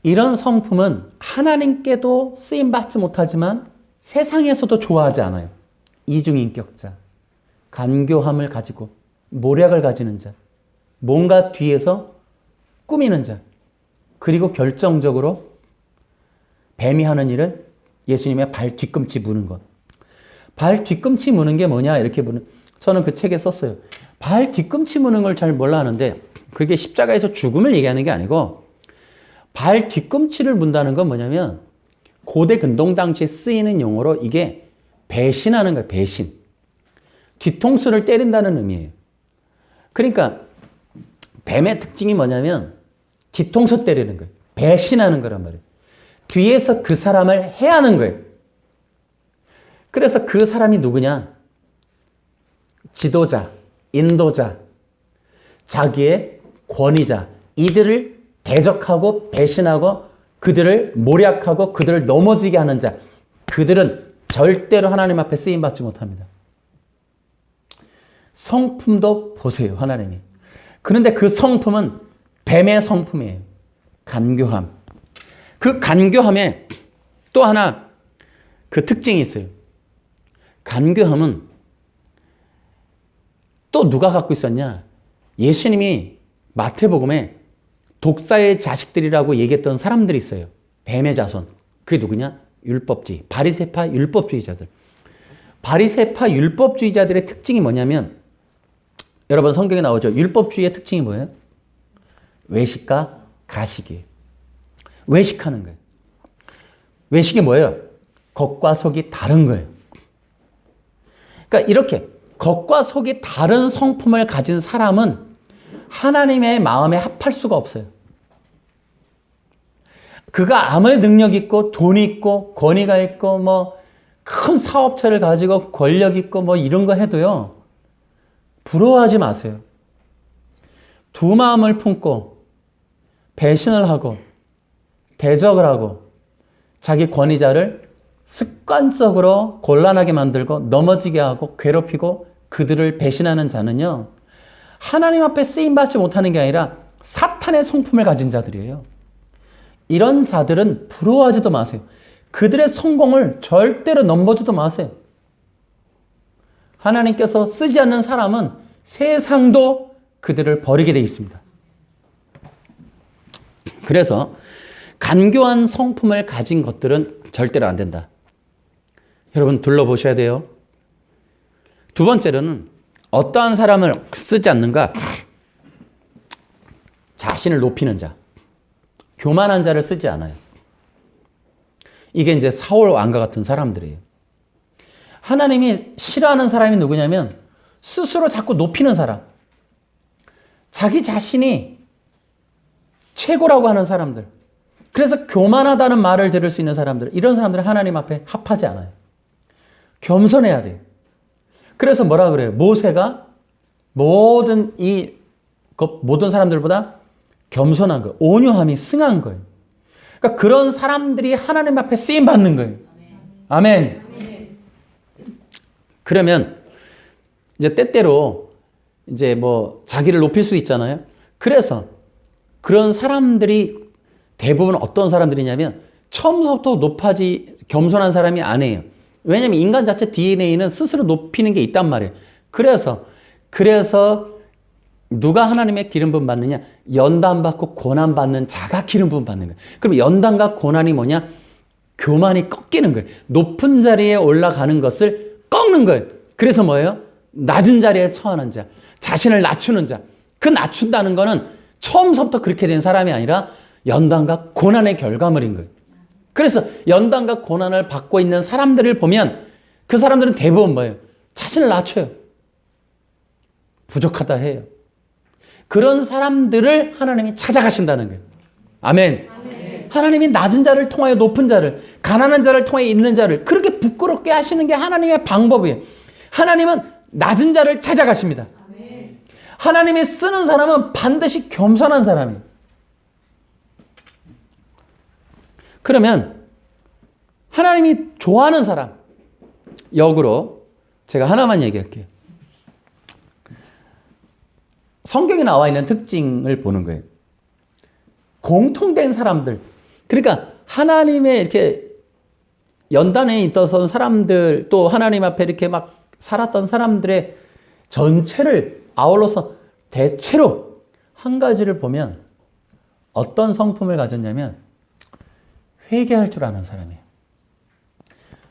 Speaker 1: 이런 성품은 하나님께도 쓰임받지 못하지만 세상에서도 좋아하지 않아요. 이중인격자, 간교함을 가지고 모략을 가지는 자, 뭔가 뒤에서 꾸미는 자, 그리고 결정적으로 뱀이 하는 일은 예수님의 발 뒤꿈치 무는 것. 발 뒤꿈치 무는 게 뭐냐? 이렇게 보는. 저는 그 책에 썼어요. 발 뒤꿈치 무는 걸 잘 몰라 하는데 그게 십자가에서 죽음을 얘기하는 게 아니고, 발 뒤꿈치를 문다는 건 뭐냐면 고대 근동 당시에 쓰이는 용어로 이게 배신하는 거예요. 배신. 뒤통수를 때린다는 의미예요. 그러니까 뱀의 특징이 뭐냐면 뒤통수 때리는 거예요. 배신하는 거란 말이에요. 뒤에서 그 사람을 해하는 거예요. 그래서 그 사람이 누구냐? 지도자, 인도자, 자기의 권위자, 이들을 대적하고 배신하고 그들을 모략하고 그들을 넘어지게 하는 자, 그들은 절대로 하나님 앞에 쓰임받지 못합니다. 성품도 보세요, 하나님이. 그런데 그 성품은 뱀의 성품이에요. 간교함. 그 간교함에 또 하나 그 특징이 있어요. 간교함은 또 누가 갖고 있었냐? 예수님이 마태복음에 독사의 자식들이라고 얘기했던 사람들이 있어요. 뱀의 자손. 그게 누구냐? 율법주의. 바리새파 율법주의자들. 바리새파 율법주의자들의 특징이 뭐냐면, 여러분 성경에 나오죠. 율법주의의 특징이 뭐예요? 외식과 가식이에요. 외식하는 거예요. 외식이 뭐예요? 겉과 속이 다른 거예요. 그러니까 이렇게 겉과 속이 다른 성품을 가진 사람은 하나님의 마음에 합할 수가 없어요. 그가 아무리 능력 있고 돈 있고 권위가 있고 뭐 큰 사업체를 가지고 권력 있고 뭐 이런 거 해도요. 부러워하지 마세요. 두 마음을 품고 배신을 하고 대적을 하고 자기 권위자를 습관적으로 곤란하게 만들고 넘어지게 하고 괴롭히고 그들을 배신하는 자는요. 하나님 앞에 쓰임받지 못하는 게 아니라 사탄의 성품을 가진 자들이에요. 이런 자들은 부러워하지도 마세요. 그들의 성공을 절대로 넘보지도 마세요. 하나님께서 쓰지 않는 사람은 세상도 그들을 버리게 되어 있습니다. 그래서 간교한 성품을 가진 것들은 절대로 안 된다. 여러분 둘러보셔야 돼요. 두 번째로는 어떠한 사람을 쓰지 않는가? 자신을 높이는 자, 교만한 자를 쓰지 않아요. 이게 이제 사울 왕과 같은 사람들이에요. 하나님이 싫어하는 사람이 누구냐면 스스로 자꾸 높이는 사람, 자기 자신이 최고라고 하는 사람들, 그래서 교만하다는 말을 들을 수 있는 사람들, 이런 사람들은 하나님 앞에 합하지 않아요. 겸손해야 돼요. 그래서 뭐라 그래요? 모세가 모든 사람들보다 겸손한 거예요. 온유함이 승한 거예요. 그러니까 그런 사람들이 하나님 앞에 쓰임 받는 거예요. 아멘. 그러면 이제 때때로 이제 뭐 자기를 높일 수 있잖아요. 그래서 그런 사람들이 대부분 어떤 사람들이냐면 처음부터 겸손한 사람이 아니에요. 왜냐하면 인간 자체 DNA는 스스로 높이는 게 있단 말이에요. 그래서 누가 하나님의 기름 부음 받느냐? 연단 받고 고난 받는 자가 기름 부음 받는 거예요. 그럼 연단과 고난이 뭐냐? 교만이 꺾이는 거예요. 높은 자리에 올라가는 것을 꺾는 거예요. 그래서 뭐예요? 낮은 자리에 처하는 자, 자신을 낮추는 자. 그 낮춘다는 거는 처음부터 그렇게 된 사람이 아니라 연단과 고난의 결과물인 거예요. 그래서 연단과 고난을 받고 있는 사람들을 보면 그 사람들은 대부분 뭐예요? 자신을 낮춰요. 부족하다 해요. 그런 사람들을 하나님이 찾아가신다는 거예요. 아멘. 아멘. 하나님이 낮은 자를 통하여 높은 자를, 가난한 자를 통하여 있는 자를 그렇게 부끄럽게 하시는 게 하나님의 방법이에요. 하나님은 낮은 자를 찾아가십니다. 아멘. 하나님이 쓰는 사람은 반드시 겸손한 사람이에요. 그러면 하나님이 좋아하는 사람, 역으로 제가 하나만 얘기할게요. 성경에 나와 있는 특징을 보는 거예요. 공통된 사람들. 그러니까 하나님의 이렇게 연단에 있던 사람들, 또 하나님 앞에 이렇게 막 살았던 사람들의 전체를 아울러서 대체로 한 가지를 보면 어떤 성품을 가졌냐면 회개할 줄 아는 사람이에요.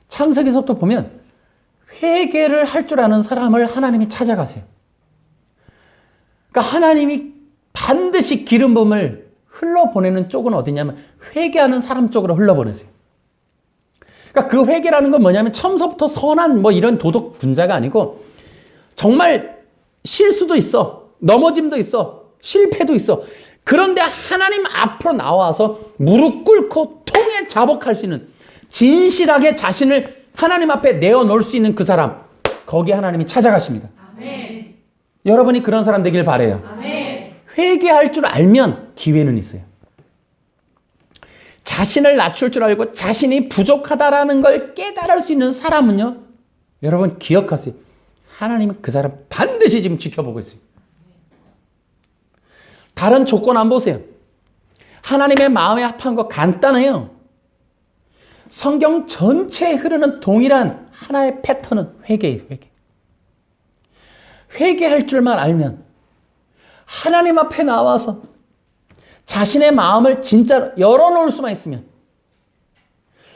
Speaker 1: 창세기서부터 보면 회개를 할 줄 아는 사람을 하나님이 찾아가세요. 그러니까 하나님이 반드시 기름 부음을 흘러보내는 쪽은 어디냐면 회개하는 사람 쪽으로 흘러보내세요. 그러니까 그 회개라는 건 뭐냐면 처음부터 선한 뭐 이런 도덕 분자가 아니고 정말 실수도 있어, 넘어짐도 있어, 실패도 있어. 그런데 하나님 앞으로 나와서 무릎 꿇고 통에 자복할 수 있는, 진실하게 자신을 하나님 앞에 내어놓을 수 있는 그 사람, 거기에 하나님이 찾아가십니다. 아멘. 여러분이 그런 사람 되길 바라요. 아멘. 회개할 줄 알면 기회는 있어요. 자신을 낮출 줄 알고 자신이 부족하다라는 걸 깨달을 수 있는 사람은요, 여러분 기억하세요. 하나님은 그 사람 반드시 지금 지켜보고 있어요. 다른 조건 안 보세요. 하나님의 마음에 합한 거 간단해요. 성경 전체에 흐르는 동일한 하나의 패턴은 회개예요. 회개할 줄만 알면 하나님 앞에 나와서 자신의 마음을 진짜 열어놓을 수만 있으면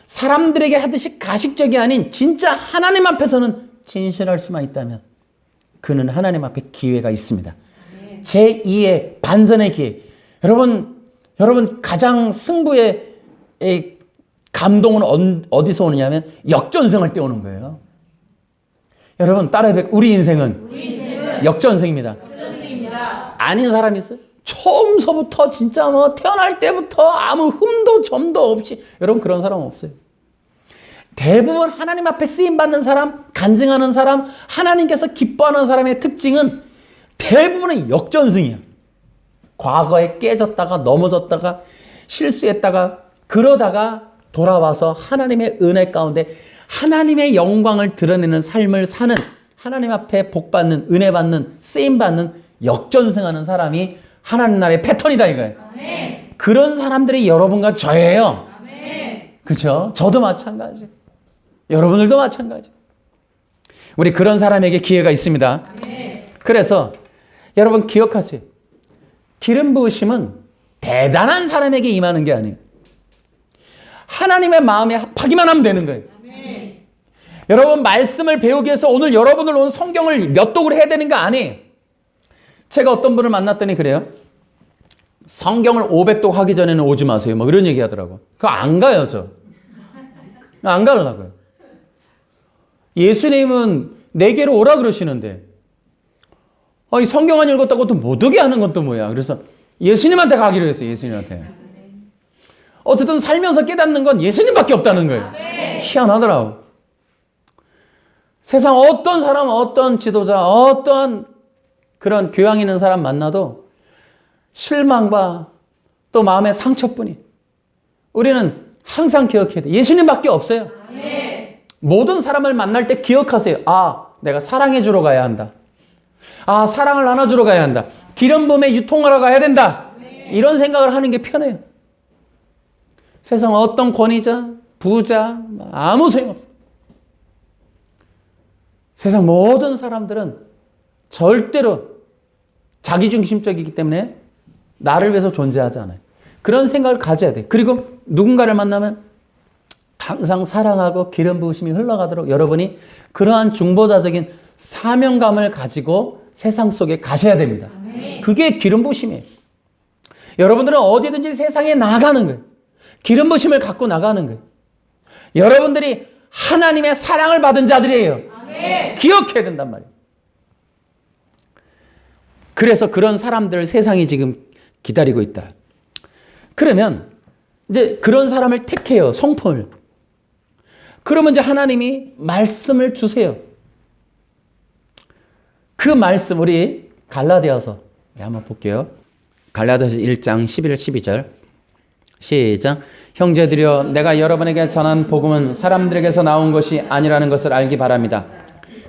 Speaker 1: 사람들에게 하듯이 가식적이 아닌 진짜 하나님 앞에서는 진실할 수만 있다면 그는 하나님 앞에 기회가 있습니다. 제2의 반전의 기회. 여러분 가장 승부의 감동은 어디서 오느냐면 역전승할 때 오는 거예요. 여러분 따라해볼게요. 우리 인생은 역전승입니다. 아닌 사람이 있어요? 처음서부터 진짜 태어날 때부터 아무 흠도 점도 없이 여러분 그런 사람 없어요. 대부분 하나님 앞에 쓰임받는 사람, 간증하는 사람, 하나님께서 기뻐하는 사람의 특징은 대부분의 역전승이야. 과거에 깨졌다가 넘어졌다가 실수했다가 그러다가 돌아와서 하나님의 은혜 가운데 하나님의 영광을 드러내는 삶을 사는 하나님 앞에 복받는 은혜 받는 쓰임받는 역전승하는 사람이 하나님 나라의 패턴이다 이거예요. 아멘. 그런 사람들이 여러분과 저예요. 그렇죠? 저도 마찬가지. 여러분들도 마찬가지. 우리 그런 사람에게 기회가 있습니다. 아멘. 그래서 여러분 기억하세요. 기름 부으심은 대단한 사람에게 임하는 게 아니에요. 하나님의 마음에 합하기만 하면 되는 거예요. 아멘. 여러분 말씀을 배우기 위해서 오늘 여러분을 온 성경을 몇 독을 해야 되는 거 아니에요. 제가 어떤 분을 만났더니 그래요. 성경을 500독 하기 전에는 오지 마세요. 뭐 이런 얘기 하더라고. 그거 안 가요, 저. 안 가려고요. 예수님은 내게로 오라 그러시는데, 이 성경 안 읽었다고 또 못 오게 하는 건 또 뭐야. 그래서 예수님한테 가기로 했어요, 예수님한테. 어쨌든 살면서 깨닫는 건 예수님밖에 없다는 거예요. 희한하더라고. 세상 어떤 사람, 어떤 지도자, 어떤 그런 교양 있는 사람 만나도 실망과 또 마음의 상처뿐이. 우리는 항상 기억해야 돼. 예수님밖에 없어요. 모든 사람을 만날 때 기억하세요. 내가 사랑해 주러 가야 한다. 사랑을 나눠주러 가야 한다. 기름 부음에 유통하러 가야 된다. 이런 생각을 하는 게 편해요. 세상 어떤 권위자, 부자, 아무 소용없어요. 세상 모든 사람들은 절대로 자기중심적이기 때문에 나를 위해서 존재하지 않아요. 그런 생각을 가져야 돼요. 그리고 누군가를 만나면 항상 사랑하고 기름 부으심이 흘러가도록 여러분이 그러한 중보자적인 사명감을 가지고 세상 속에 가셔야 됩니다. 그게 기름 부으심이에요. 여러분들은 어디든지 세상에 나가는 거예요. 기름 부으심을 갖고 나가는 거예요. 여러분들이 하나님의 사랑을 받은 자들이에요. 기억해야 된단 말이에요. 그래서 그런 사람들 세상이 지금 기다리고 있다. 그러면 이제 그런 사람을 택해요. 성품을. 그러면 이제 하나님이 말씀을 주세요. 그 말씀 우리 갈라디아서 한번 볼게요. 갈라디아서 1장 11, 12절 시작. 형제들이여 내가 여러분에게 전한 복음은 사람들에게서 나온 것이 아니라는 것을 알기 바랍니다.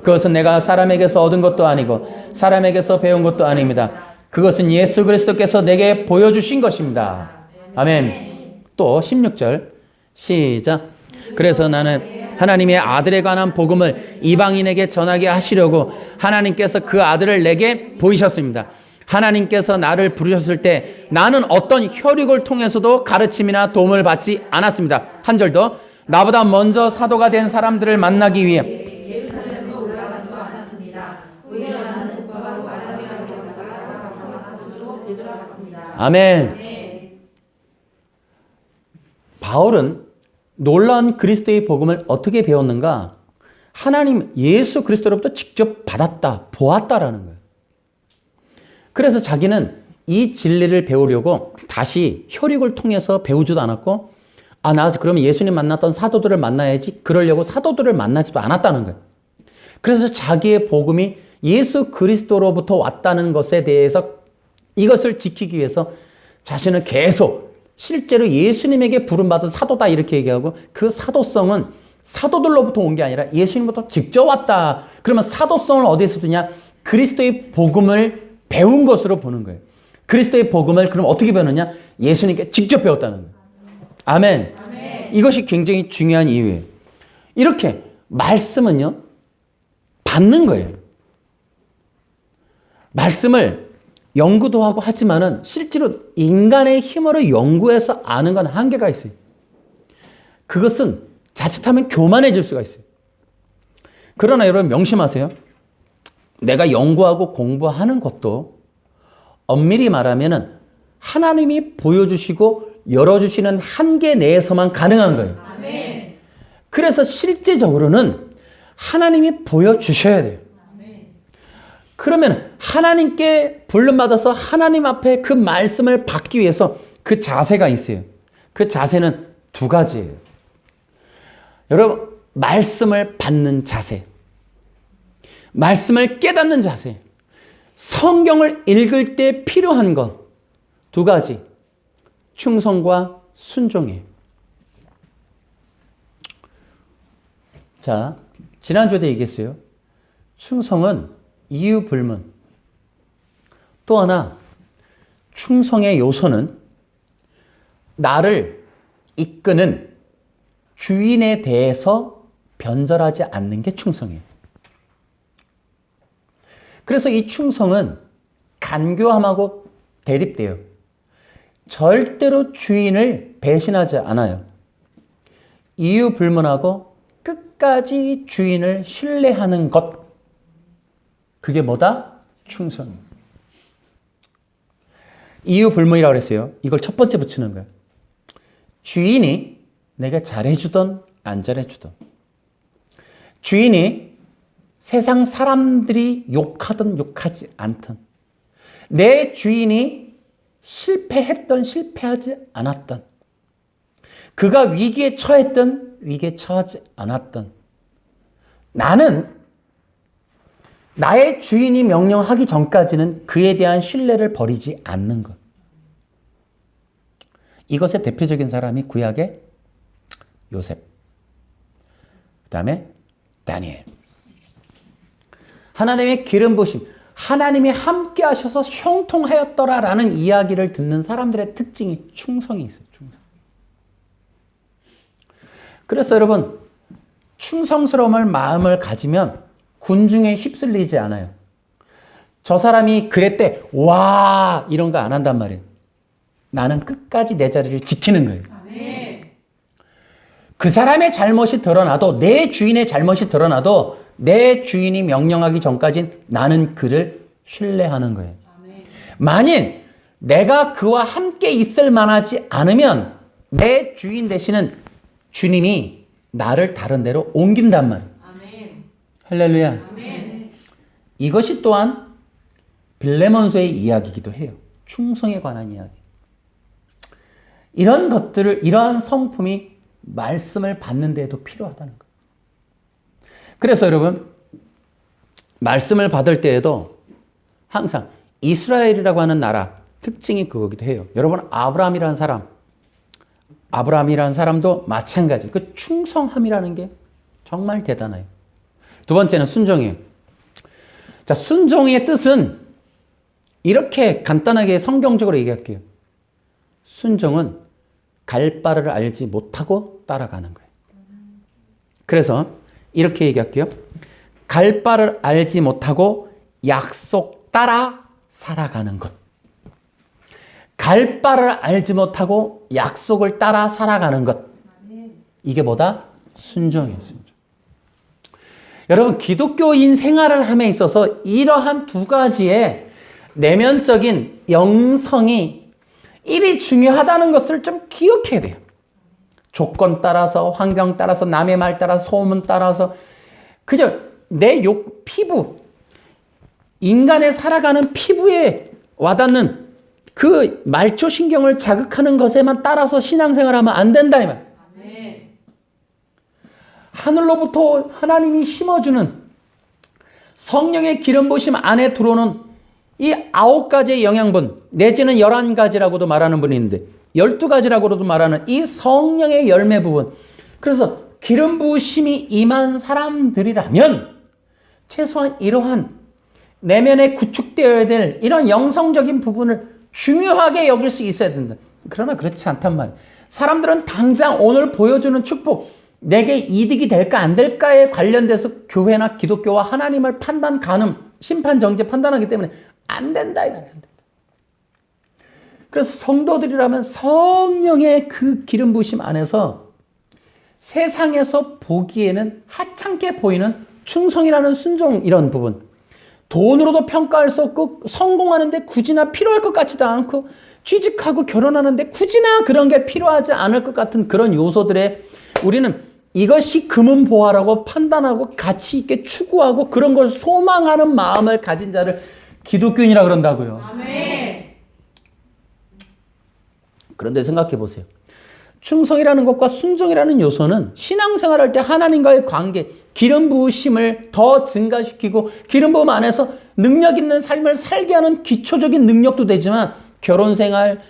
Speaker 1: 그것은 내가 사람에게서 얻은 것도 아니고 사람에게서 배운 것도 아닙니다. 그것은 예수 그리스도께서 내게 보여주신 것입니다. 아멘. 또 16절 시작. 그래서 나는 하나님의 아들에 관한 복음을 이방인에게 전하게 하시려고 하나님께서 그 아들을 내게 보이셨습니다. 하나님께서 나를 부르셨을 때 나는 어떤 혈육을 통해서도 가르침이나 도움을 받지 않았습니다. 한 절 더. 나보다 먼저 사도가 된 사람들을 만나기 위해 아멘. 바울은 놀라운 그리스도의 복음을 어떻게 배웠는가? 하나님 예수 그리스도로부터 직접 받았다, 보았다라는 거예요. 그래서 자기는 이 진리를 배우려고 다시 혈육을 통해서 배우지도 않았고 나 그러면 예수님 만났던 사도들을 만나야지 그러려고 사도들을 만나지도 않았다는 거예요. 그래서 자기의 복음이 예수 그리스도로부터 왔다는 것에 대해서 이것을 지키기 위해서 자신은 계속 실제로 예수님에게 부름받은 사도다 이렇게 얘기하고 그 사도성은 사도들로부터 온 게 아니라 예수님부터 직접 왔다. 그러면 사도성을 어디서 두냐? 그리스도의 복음을 배운 것으로 보는 거예요. 그리스도의 복음을 그럼 어떻게 배우느냐? 예수님께 직접 배웠다는 거예요. 아멘. 아멘. 이것이 굉장히 중요한 이유예요. 이렇게 말씀은요, 받는 거예요. 말씀을 연구도 하고 하지만은 실제로 인간의 힘으로 연구해서 아는 건 한계가 있어요. 그것은 자칫하면 교만해질 수가 있어요. 그러나 여러분 명심하세요. 내가 연구하고 공부하는 것도 엄밀히 말하면은 하나님이 보여주시고 열어주시는 한계 내에서만 가능한 거예요. 아멘. 그래서 실제적으로는 하나님이 보여주셔야 돼요. 아멘. 그러면 하나님께 불름받아서 하나님 앞에 그 말씀을 받기 위해서 그 자세가 있어요. 그 자세는 두 가지예요. 여러분, 말씀을 받는 자세, 말씀을 깨닫는 자세, 성경을 읽을 때 필요한 것 두 가지, 충성과 순종이에요. 자, 지난주에도 얘기했어요. 충성은 이유 불문. 또 하나, 충성의 요소는 나를 이끄는 주인에 대해서 변절하지 않는 게 충성이에요. 그래서 이 충성은 간교함하고 대립돼요. 절대로 주인을 배신하지 않아요. 이유 불문하고 끝까지 주인을 신뢰하는 것. 그게 뭐다? 충성. 이유 불문이라고 그랬어요. 이걸 첫 번째 붙이는 거예요. 주인이 내가 잘해주던 안 잘해주던, 주인이 세상 사람들이 욕하든 욕하지 않든, 내 주인이 실패했던 실패하지 않았던, 그가 위기에 처했던 위기에 처하지 않았던, 나는 나의 주인이 명령하기 전까지는 그에 대한 신뢰를 버리지 않는 것. 이것의 대표적인 사람이 구약의 요셉, 그 다음에 다니엘. 하나님의 기름 부으심, 하나님이 함께 하셔서 형통하였더라라는 이야기를 듣는 사람들의 특징이 충성이 있어요. 충성. 그래서 여러분, 충성스러움을 마음을 가지면 군중에 휩쓸리지 않아요. 저 사람이 그랬대, 와, 이런 거 안 한단 말이에요. 나는 끝까지 내 자리를 지키는 거예요. 아멘. 그 사람의 잘못이 드러나도, 내 주인의 잘못이 드러나도 내 주인이 명령하기 전까진 나는 그를 신뢰하는 거예요. 아멘. 만일 내가 그와 함께 있을 만하지 않으면 내 주인 되시는 주님이 나를 다른 데로 옮긴단 말이에요. 아멘. 할렐루야. 아멘. 이것이 또한 빌레몬서의 이야기이기도 해요. 충성에 관한 이야기. 이런 것들을, 이러한 성품이 말씀을 받는 데에도 필요하다는 거예요. 그래서 여러분, 말씀을 받을 때에도 항상 이스라엘이라고 하는 나라 특징이 그거기도 해요. 여러분, 아브라함이라는 사람도 마찬가지. 그 충성함이라는 게 정말 대단해요. 두 번째는 순종이에요. 자, 순종의 뜻은 이렇게 간단하게 성경적으로 얘기할게요. 순종은 갈 바를 알지 못하고 따라가는 거예요. 그래서 이렇게 얘기할게요. 갈 바를 알지 못하고 약속 따라 살아가는 것. 갈 바를 알지 못하고 약속을 따라 살아가는 것. 이게 뭐다? 순종이에요. 순종. 여러분, 기독교인 생활을 함에 있어서 이러한 두 가지의 내면적인 영성이 일이 중요하다는 것을 좀 기억해야 돼요. 조건 따라서, 환경 따라서, 남의 말 따라서, 소문 따라서, 그냥 내 피부, 인간의 살아가는 피부에 와닿는 그 말초신경을 자극하는 것에만 따라서 신앙생활하면 안 된다 이 말. 아멘. 하늘로부터 하나님이 심어주는 성령의 기름 부으심 안에 들어오는 이 9가지의 영양분, 내지는 11가지라고도 말하는 분이 있는데 12가지라고도 말하는 이 성령의 열매 부분. 그래서 기름 부으심이 임한 사람들이라면 최소한 이러한 내면에 구축되어야 될 이런 영성적인 부분을 중요하게 여길 수 있어야 된다. 그러나 그렇지 않단 말이에요. 사람들은 당장 오늘 보여주는 축복, 내게 이득이 될까 안 될까에 관련돼서 교회나 기독교와 하나님을 판단, 가늠, 심판, 정죄 판단하기 때문에 안 된다 이 말이에요. 안 된다. 그래서 성도들이라면 성령의 그 기름 부으심 안에서 세상에서 보기에는 하찮게 보이는 충성이라는 순종 이런 부분, 돈으로도 평가할 수 없고 성공하는데 굳이나 필요할 것 같지도 않고 취직하고 결혼하는데 굳이나 그런 게 필요하지 않을 것 같은 그런 요소들에 우리는 이것이 금은보화라고 판단하고 가치 있게 추구하고 그런 걸 소망하는 마음을 가진 자를 기독교인이라 그런다고요. 아멘. 그런데 생각해 보세요. 충성이라는 것과 순종이라는 요소는 신앙생활할 때 하나님과의 관계, 기름 부으심을 더 증가시키고 기름 부음 안에서 능력 있는 삶을 살게 하는 기초적인 능력도 되지만 결혼생활,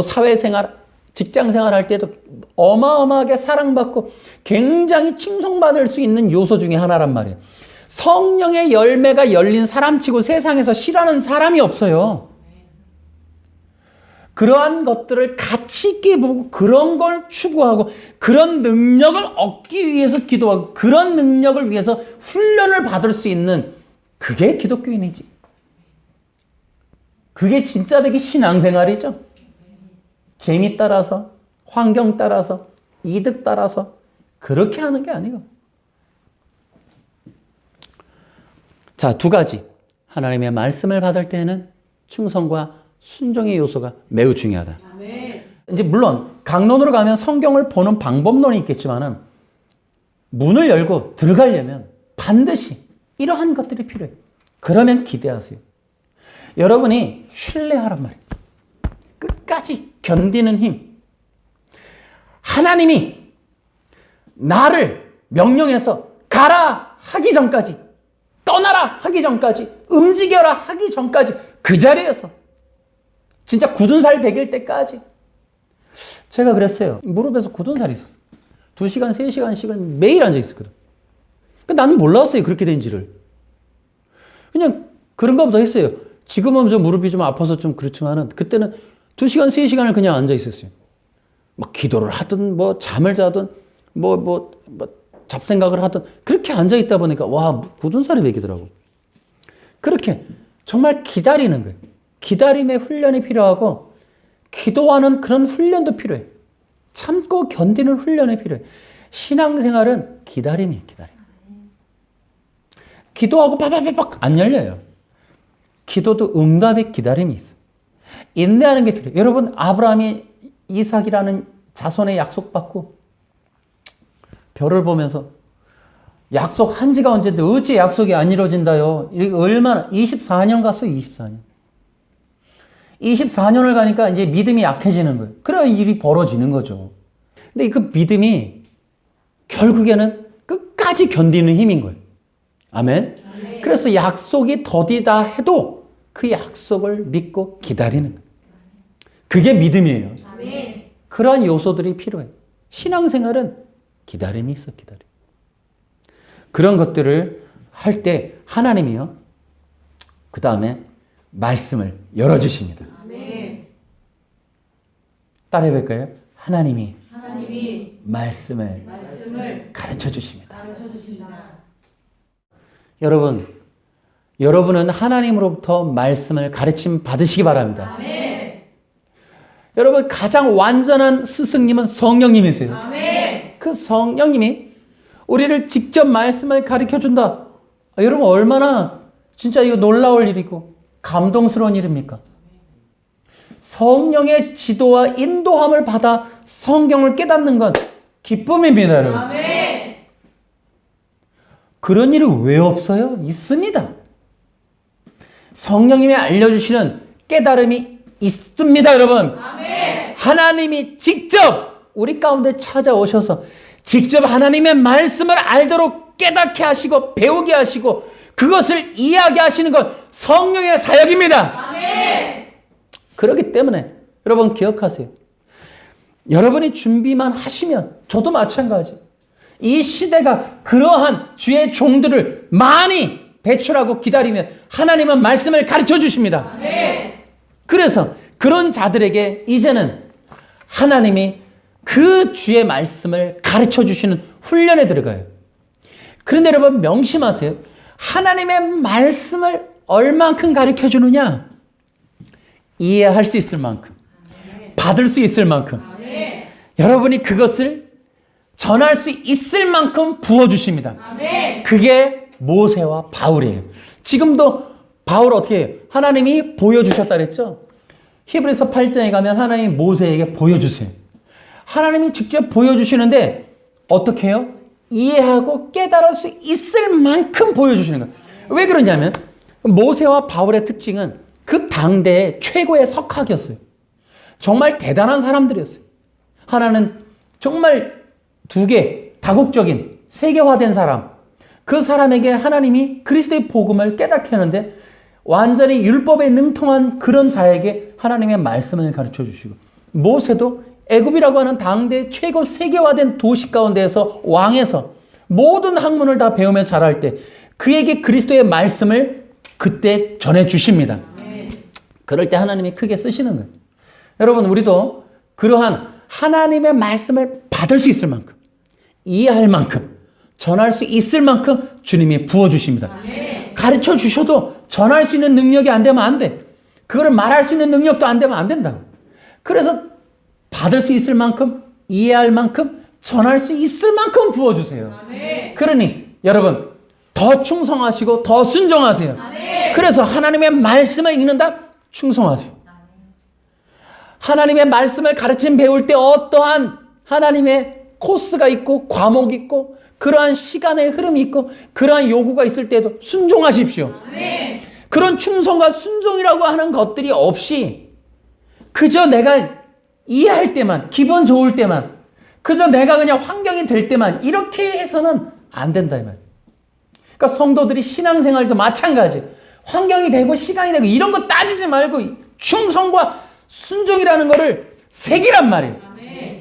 Speaker 1: 사회생활, 직장생활 할 때도 어마어마하게 사랑받고 굉장히 칭송받을 수 있는 요소 중에 하나란 말이에요. 성령의 열매가 열린 사람치고 세상에서 싫어하는 사람이 없어요. 그러한 것들을 가치 있게 보고 그런 걸 추구하고 그런 능력을 얻기 위해서 기도하고 그런 능력을 위해서 훈련을 받을 수 있는 그게 기독교인이지. 그게 진짜 되게 신앙생활이죠. 재미 따라서, 환경 따라서, 이득 따라서 그렇게 하는 게 아니고. 자, 두 가지. 하나님의 말씀을 받을 때는 충성과 순종의 요소가 매우 중요하다. 아멘. 이제 물론 강론으로 가면 성경을 보는 방법론이 있겠지만은 문을 열고 들어가려면 반드시 이러한 것들이 필요해요. 그러면 기대하세요. 여러분이 신뢰하란 말이에요. 끝까지 견디는 힘. 하나님이 나를 명령해서 가라 하기 전까지, 떠나라 하기 전까지, 움직여라 하기 전까지 그 자리에서 진짜 굳은 살 베길 때까지. 제가 그랬어요. 무릎에서 굳은 살이 있었어요. 2시간, 3시간씩을 매일 앉아 있었거든. 나는 몰랐어요. 그렇게 된지를. 그냥 그런가 보다 했어요. 지금은 좀 무릎이 좀 아파서 좀 그렇지만은 그때는 2시간, 3시간을 그냥 앉아 있었어요. 기도를 하든 잠을 자든 잡생각을 하든 그렇게 앉아 있다 보니까 와, 굳은 살이 베기더라고. 그렇게 정말 기다리는 거예요. 기다림의 훈련이 필요하고 기도하는 그런 훈련도 필요해. 참고 견디는 훈련이 필요해. 신앙생활은 기다림이에요. 기다림. 기도하고 빠바바박 안 열려요. 기도도 응답의 기다림이 있어요. 인내하는 게 필요해요. 여러분, 아브라함이 이삭이라는 자손의 약속받고 별을 보면서 약속한 지가 언제인데 어째 약속이 안 이루어진다요. 얼마나 24년 갔어요. 24년. 24년을 가니까 이제 믿음이 약해지는 거예요. 그런 일이 벌어지는 거죠. 근데 그 믿음이 결국에는 끝까지 견디는 힘인 거예요. 아멘. 아멘. 그래서 약속이 더디다 해도 그 약속을 믿고 기다리는 거예요. 그게 믿음이에요. 아멘. 그러한 요소들이 필요해요. 신앙생활은 기다림이 있어, 기다림. 그런 것들을 할 때 하나님이요, 그 다음에 말씀을 열어주십니다. 아멘. 따라해 볼까요? 하나님이 말씀을 가르쳐 주십니다. 여러분은 하나님으로부터 말씀을 가르침 받으시기 바랍니다. 아멘. 여러분, 가장 완전한 스승님은 성령님이세요. 아멘. 그 성령님이 우리를 직접 말씀을 가르쳐 준다. 여러분, 얼마나 진짜 이거 놀라울 일이고 감동스러운 일입니까? 성령의 지도와 인도함을 받아 성경을 깨닫는 건 기쁨입니다, 여러분. 아멘. 그런 일이 왜 없어요? 있습니다. 성령님이 알려주시는 깨달음이 있습니다, 여러분. 아멘. 하나님이 직접 우리 가운데 찾아오셔서 직접 하나님의 말씀을 알도록 깨닫게 하시고 배우게 하시고 그것을 이야기하시는 것 성령의 사역입니다. 아멘. 그렇기 때문에 여러분 기억하세요. 여러분이 준비만 하시면 저도 마찬가지. 이 시대가 그러한 주의 종들을 많이 배출하고 기다리면 하나님은 말씀을 가르쳐 주십니다. 그래서 그런 자들에게 이제는 하나님이 그 주의 말씀을 가르쳐 주시는 훈련에 들어가요. 그런데 여러분 명심하세요. 하나님의 말씀을 얼만큼 가르쳐 주느냐? 이해할 수 있을 만큼, 받을 수 있을 만큼, 여러분이 그것을 전할 수 있을 만큼 부어주십니다. 그게 모세와 바울이에요. 지금도 바울 어떻게 해요? 하나님이 보여주셨다 그랬죠? 히브리서 8장에 가면 하나님이 모세에게 보여주세요. 하나님이 직접 보여주시는데 어떻게 해요? 이해하고 깨달을 수 있을 만큼 보여주시는 거예요. 왜 그러냐면 모세와 바울의 특징은 그 당대의 최고의 석학이었어요. 정말 대단한 사람들이었어요. 하나는 정말 두 개, 다국적인 세계화된 사람, 그 사람에게 하나님이 그리스도의 복음을 깨닫게 하는데 완전히 율법에 능통한 그런 자에게 하나님의 말씀을 가르쳐 주시고, 모세도 애굽이라고 하는 당대 최고 세계화된 도시 가운데에서 왕에서 모든 학문을 다 배우며 자랄 때 그에게 그리스도의 말씀을 그때 전해 주십니다. 그럴 때 하나님이 크게 쓰시는 거예요. 여러분, 우리도 그러한 하나님의 말씀을 받을 수 있을 만큼, 이해할 만큼, 전할 수 있을 만큼 주님이 부어주십니다. 가르쳐 주셔도 전할 수 있는 능력이 안 되면 안 돼. 그거를 말할 수 있는 능력도 안 되면 안 된다고. 그래서 받을 수 있을 만큼, 이해할 만큼, 전할 수 있을 만큼 부어주세요. 그러니 여러분, 더 충성하시고 더 순종하세요. 그래서 하나님의 말씀을 읽는다? 충성하세요. 하나님의 말씀을 가르침 배울 때 어떠한 하나님의 코스가 있고 과목이 있고 그러한 시간의 흐름이 있고 그러한 요구가 있을 때도 순종하십시오. 그런 충성과 순종이라고 하는 것들이 없이 그저 내가 이해할 때만, 기분 좋을 때만, 그저 내가 그냥 환경이 될 때만 이렇게 해서는 안 된다 이 말이에요. 그러니까 성도들이 신앙생활도 마찬가지. 환경이 되고 시간이 되고 이런 거 따지지 말고 충성과 순종이라는 거를 새기란 말이에요.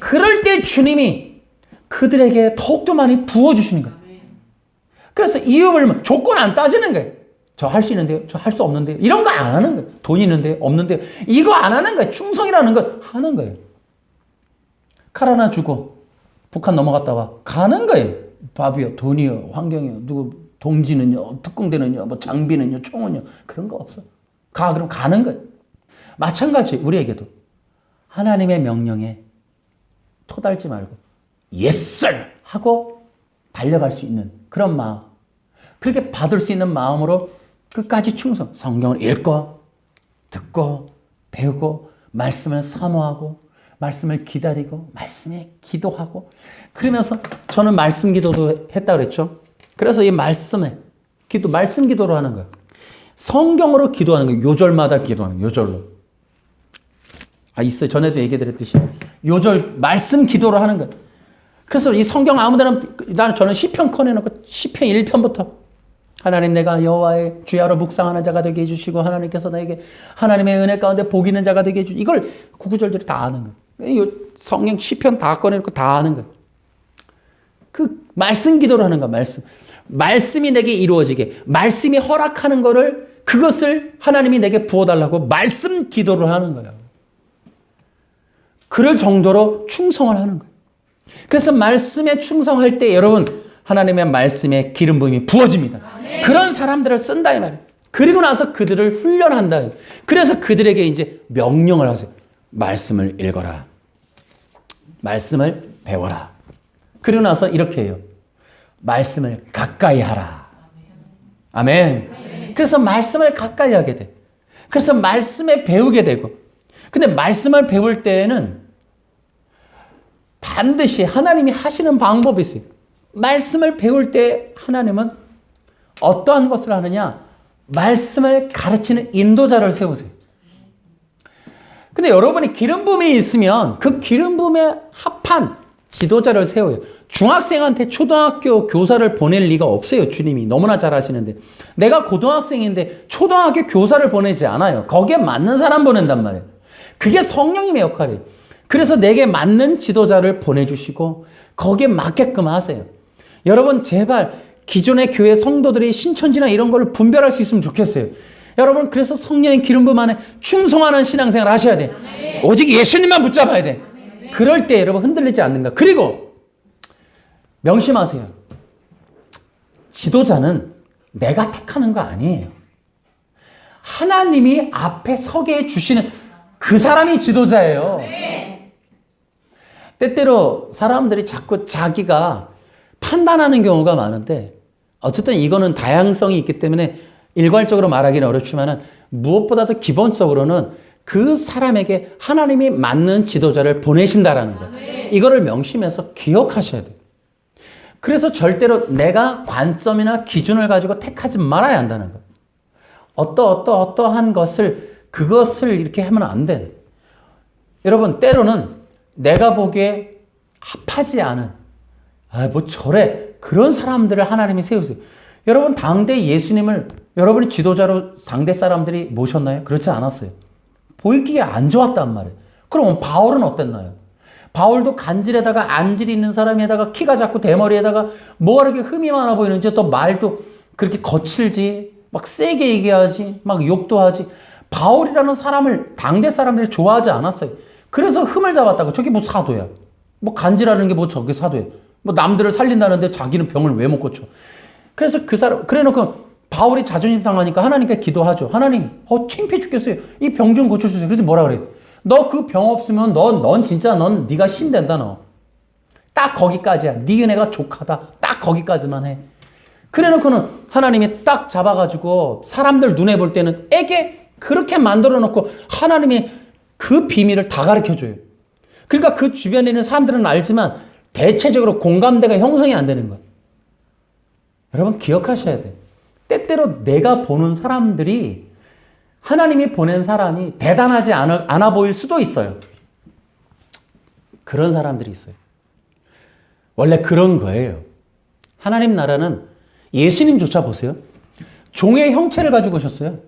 Speaker 1: 그럴 때 주님이 그들에게 더욱더 많이 부어주시는 거예요. 그래서 이유를 조건 안 따지는 거예요. 저 할 수 있는데요? 저 할 수 없는데요? 이런 거 안 하는 거예요. 돈 있는데요? 없는데요? 이거 안 하는 거예요. 충성이라는 걸 하는 거예요. 칼 하나 주고 북한 넘어갔다 와. 가는 거예요. 밥이요, 돈이요, 환경이요, 누구 동지는요, 특공대는요, 뭐 장비는요, 총은요. 그런 거 없어. 그럼 가는 거예요. 마찬가지 우리에게도 하나님의 명령에 토달지 말고 Yes, sir! 하고 달려갈 수 있는 그런 마음. 그렇게 받을 수 있는 마음으로 끝까지 충성. 성경을 읽고, 듣고, 배우고, 말씀을 사모하고, 말씀을 기다리고, 말씀에 기도하고. 그러면서 저는 말씀 기도도 했다고 그랬죠. 그래서 이 말씀에 기도, 말씀 기도로 하는 거예요. 성경으로 기도하는 거예요. 요절마다 기도하는 거예요. 요절로. 있어요. 전에도 얘기 드렸듯이. 요절, 말씀 기도로 하는 거예요. 그래서 이 성경 아무데나 저는 시편 꺼내놓고 시편 1편부터 하나님 내가 여호와의 주야로 묵상하는 자가 되게 해주시고 하나님께서 나에게 하나님의 은혜 가운데 복 있는 자가 되게 해주시고 이걸 구구절절히 다 아는 거예요. 성경 시편 다 꺼내놓고 다 아는 거예요. 그 말씀 기도를 하는 거야. 말씀이 내게 이루어지게 말씀이 허락하는 거를 그것을 하나님이 내게 부어달라고 말씀 기도를 하는 거예요. 그럴 정도로 충성을 하는 거예요. 그래서 말씀에 충성할 때 여러분 하나님의 말씀에 기름 부음이 부어집니다. 그런 사람들을 쓴다 이 말이에요. 그리고 나서 그들을 훈련한다. 그래서 그들에게 이제 명령을 하세요. 말씀을 읽어라. 말씀을 배워라. 그리고 나서 이렇게 해요. 말씀을 가까이 하라. 아멘. 그래서 말씀을 가까이 하게 돼. 그래서 말씀에 배우게 되고. 근데 말씀을 배울 때에는 반드시 하나님이 하시는 방법이 있어요. 말씀을 배울 때 하나님은 어떠한 것을 하느냐? 말씀을 가르치는 인도자를 세우세요. 근데 여러분이 기름 부음이 있으면 그 기름 부음에 합한 지도자를 세워요. 중학생한테 초등학교 교사를 보낼 리가 없어요. 주님이 너무나 잘 아시는데. 내가 고등학생인데 초등학교 교사를 보내지 않아요. 거기에 맞는 사람 보낸단 말이에요. 그게 성령님의 역할이에요. 그래서 내게 맞는 지도자를 보내주시고 거기에 맞게끔 하세요. 여러분 제발 기존의 교회 성도들이 신천지나 이런 걸 분별할 수 있으면 좋겠어요. 여러분 그래서 성령의 기름 부음 안에 충성하는 신앙생활을 하셔야 돼. 오직 예수님만 붙잡아야 돼. 그럴 때 여러분 흔들리지 않는가. 그리고 명심하세요. 지도자는 내가 택하는 거 아니에요. 하나님이 앞에 서게 해주시는 그 사람이 지도자예요. 때때로 사람들이 자꾸 자기가 판단하는 경우가 많은데, 어쨌든 이거는 다양성이 있기 때문에 일괄적으로 말하기는 어렵지만 무엇보다도 기본적으로는 그 사람에게 하나님이 맞는 지도자를 보내신다라는 거예요. 이거를 명심해서 기억하셔야 돼요. 그래서 절대로 내가 관점이나 기준을 가지고 택하지 말아야 한다는 거예요. 어떠한 그것을 이렇게 하면 안 돼. 여러분, 때로는 내가 보기에 합하지 않은, 뭐 저래. 그런 사람들을 하나님이 세우세요. 여러분, 당대 예수님을 여러분이 지도자로 당대 사람들이 모셨나요? 그렇지 않았어요. 보이기에 안 좋았단 말이에요. 그럼 바울은 어땠나요? 바울도 간질에다가 안질이 있는 사람에다가 키가 작고 대머리에다가 뭐가 이렇게 흠이 많아 보이는지, 또 말도 그렇게 거칠지, 막 세게 얘기하지, 막 욕도 하지. 바울이라는 사람을 당대 사람들이 좋아하지 않았어요. 그래서 흠을 잡았다고. 저게 뭐 사도야. 뭐 간질하는 게 뭐 저게 사도야. 뭐 남들을 살린다는데 자기는 병을 왜 못 고쳐. 그래서 그 사람, 그래 놓고 바울이 자존심 상하니까 하나님께 기도하죠. 하나님, 창피해 죽겠어요. 이 병 좀 고쳐주세요. 그런데 뭐라 그래? 너 그 병 없으면 넌 진짜 네가 신된다 너. 딱 거기까지야. 네 은혜가 족하다. 딱 거기까지만 해. 그래 놓고는 하나님이 딱 잡아가지고 사람들 눈에 볼 때는 애게 그렇게 만들어 놓고 하나님이 그 비밀을 다 가르쳐줘요. 그러니까 그 주변에 있는 사람들은 알지만 대체적으로 공감대가 형성이 안 되는 거예요. 여러분 기억하셔야 돼요. 때때로 내가 보는 사람들이 하나님이 보낸 사람이 대단하지 않아 보일 수도 있어요. 그런 사람들이 있어요. 원래 그런 거예요. 하나님 나라는 예수님조차 보세요. 종의 형체를 가지고 오셨어요.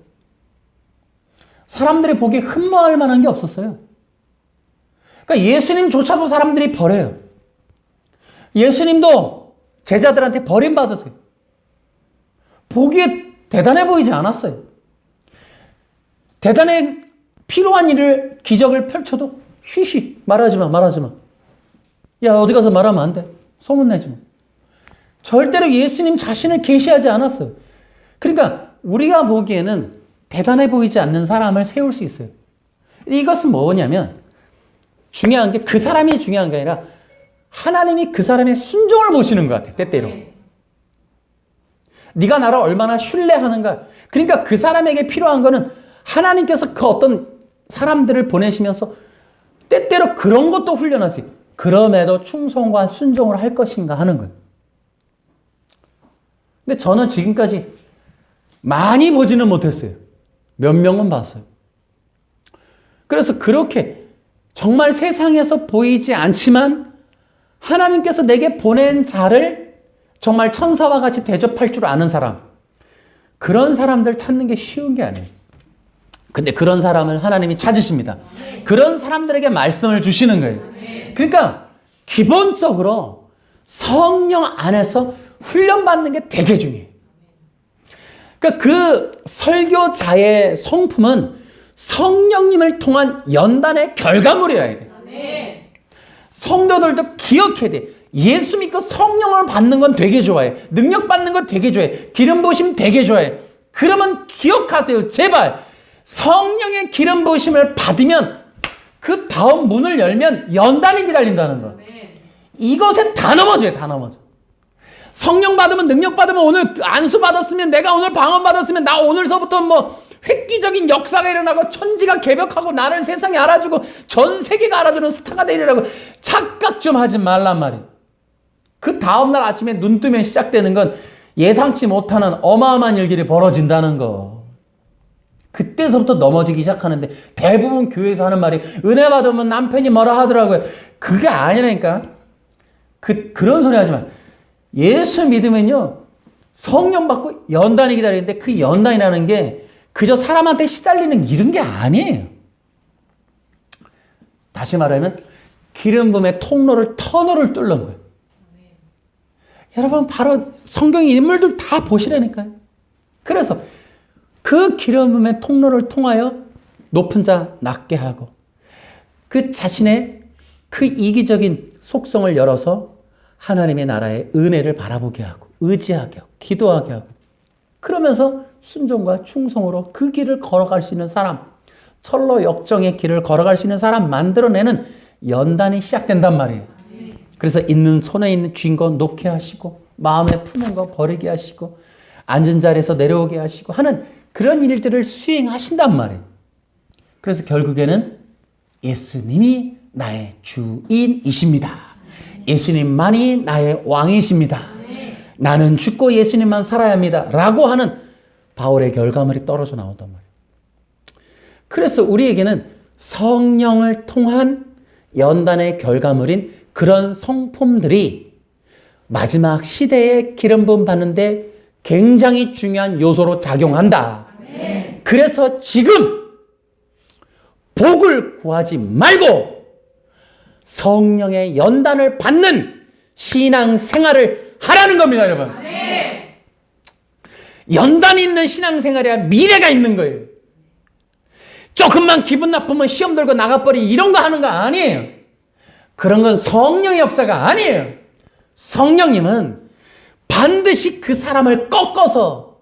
Speaker 1: 사람들이 보기에 흠모할 만한 게 없었어요. 그러니까 예수님조차도 사람들이 버려요. 예수님도 제자들한테 버림받으세요. 보기에 대단해 보이지 않았어요. 대단해 필요한 일을 기적을 펼쳐도 쉬쉬 말하지 마. 야 어디 가서 말하면 안 돼. 소문내지 마. 절대로 예수님 자신을 계시하지 않았어요. 그러니까 우리가 보기에는 대단해 보이지 않는 사람을 세울 수 있어요. 이것은 뭐냐면 중요한 게 그 사람이 중요한 게 아니라 하나님이 그 사람의 순종을 보시는 것 같아요. 때때로. 네가 나를 얼마나 신뢰하는가. 그러니까 그 사람에게 필요한 거는 하나님께서 그 어떤 사람들을 보내시면서 때때로 그런 것도 훈련하세요. 그럼에도 충성과 순종을 할 것인가 하는 거예요. 근데 저는 지금까지 많이 보지는 못했어요. 몇 명은 봤어요. 그래서 그렇게 정말 세상에서 보이지 않지만 하나님께서 내게 보낸 자를 정말 천사와 같이 대접할 줄 아는 사람, 그런 사람들 찾는 게 쉬운 게 아니에요. 근데 그런 사람을 하나님이 찾으십니다. 그런 사람들에게 말씀을 주시는 거예요. 그러니까 기본적으로 성령 안에서 훈련받는 게 되게 중요해요. 그러니까 그 설교자의 성품은 성령님을 통한 연단의 결과물이어야 돼. 성도들도 기억해야 돼. 예수 믿고 성령을 받는 건 되게 좋아해. 능력 받는 건 되게 좋아해. 기름 부으심 되게 좋아해. 그러면 기억하세요. 제발 성령의 기름 부으심을 받으면 그 다음 문을 열면 연단이 기다린다는 거. 이것에 다 넘어져요. 다 넘어져. 성령 받으면, 능력 받으면, 오늘 안수 받았으면, 내가 오늘 방언 받았으면 나 오늘서부터 뭐 획기적인 역사가 일어나고 천지가 개벽하고 나를 세상에 알아주고 전 세계가 알아주는 스타가 되리라고 착각 좀 하지 말란 말이에요. 그 다음날 아침에 눈 뜨면 시작되는 건 예상치 못하는 어마어마한 일들이 벌어진다는 거. 그때서부터 넘어지기 시작하는데 대부분 교회에서 하는 말이 은혜 받으면 남편이 뭐라 하더라고요. 그게 아니라니까. 그런 소리 하지 마. 예수 믿으면요. 성령 받고 연단이 기다리는데 그 연단이라는 게 그저 사람한테 시달리는 이런 게 아니에요. 다시 말하면 기름 부음의 터널을 뚫는 거예요. 여러분 바로 성경 인물들 다 보시라니까요. 그래서 그 기름 부음의 통로를 통하여 높은 자 낮게 하고 그 자신의 그 이기적인 속성을 열어서 하나님의 나라의 은혜를 바라보게 하고 의지하게 하고 기도하게 하고 그러면서 순종과 충성으로 그 길을 걸어갈 수 있는 사람, 철로 역정의 길을 걸어갈 수 있는 사람 만들어내는 연단이 시작된단 말이에요. 그래서 있는 손에 있는 쥔 거 놓게 하시고 마음에 품은 거 버리게 하시고 앉은 자리에서 내려오게 하시고 하는 그런 일들을 수행하신단 말이에요. 그래서 결국에는 예수님이 나의 주인이십니다. 예수님만이 나의 왕이십니다. 나는 죽고 예수님만 살아야 합니다. 라고 하는 바울의 결과물이 떨어져 나온단 말이에요. 그래서 우리에게는 성령을 통한 연단의 결과물인 그런 성품들이 마지막 시대에 기름 부음 받는데 굉장히 중요한 요소로 작용한다. 그래서 지금 복을 구하지 말고 성령의 연단을 받는 신앙 생활을 하라는 겁니다, 여러분. 연단이 있는 신앙 생활이야 미래가 있는 거예요. 조금만 기분 나쁘면 시험 들고 나가버리 이런 거 하는 거 아니에요. 그런 건 성령의 역사가 아니에요. 성령님은 반드시 그 사람을 꺾어서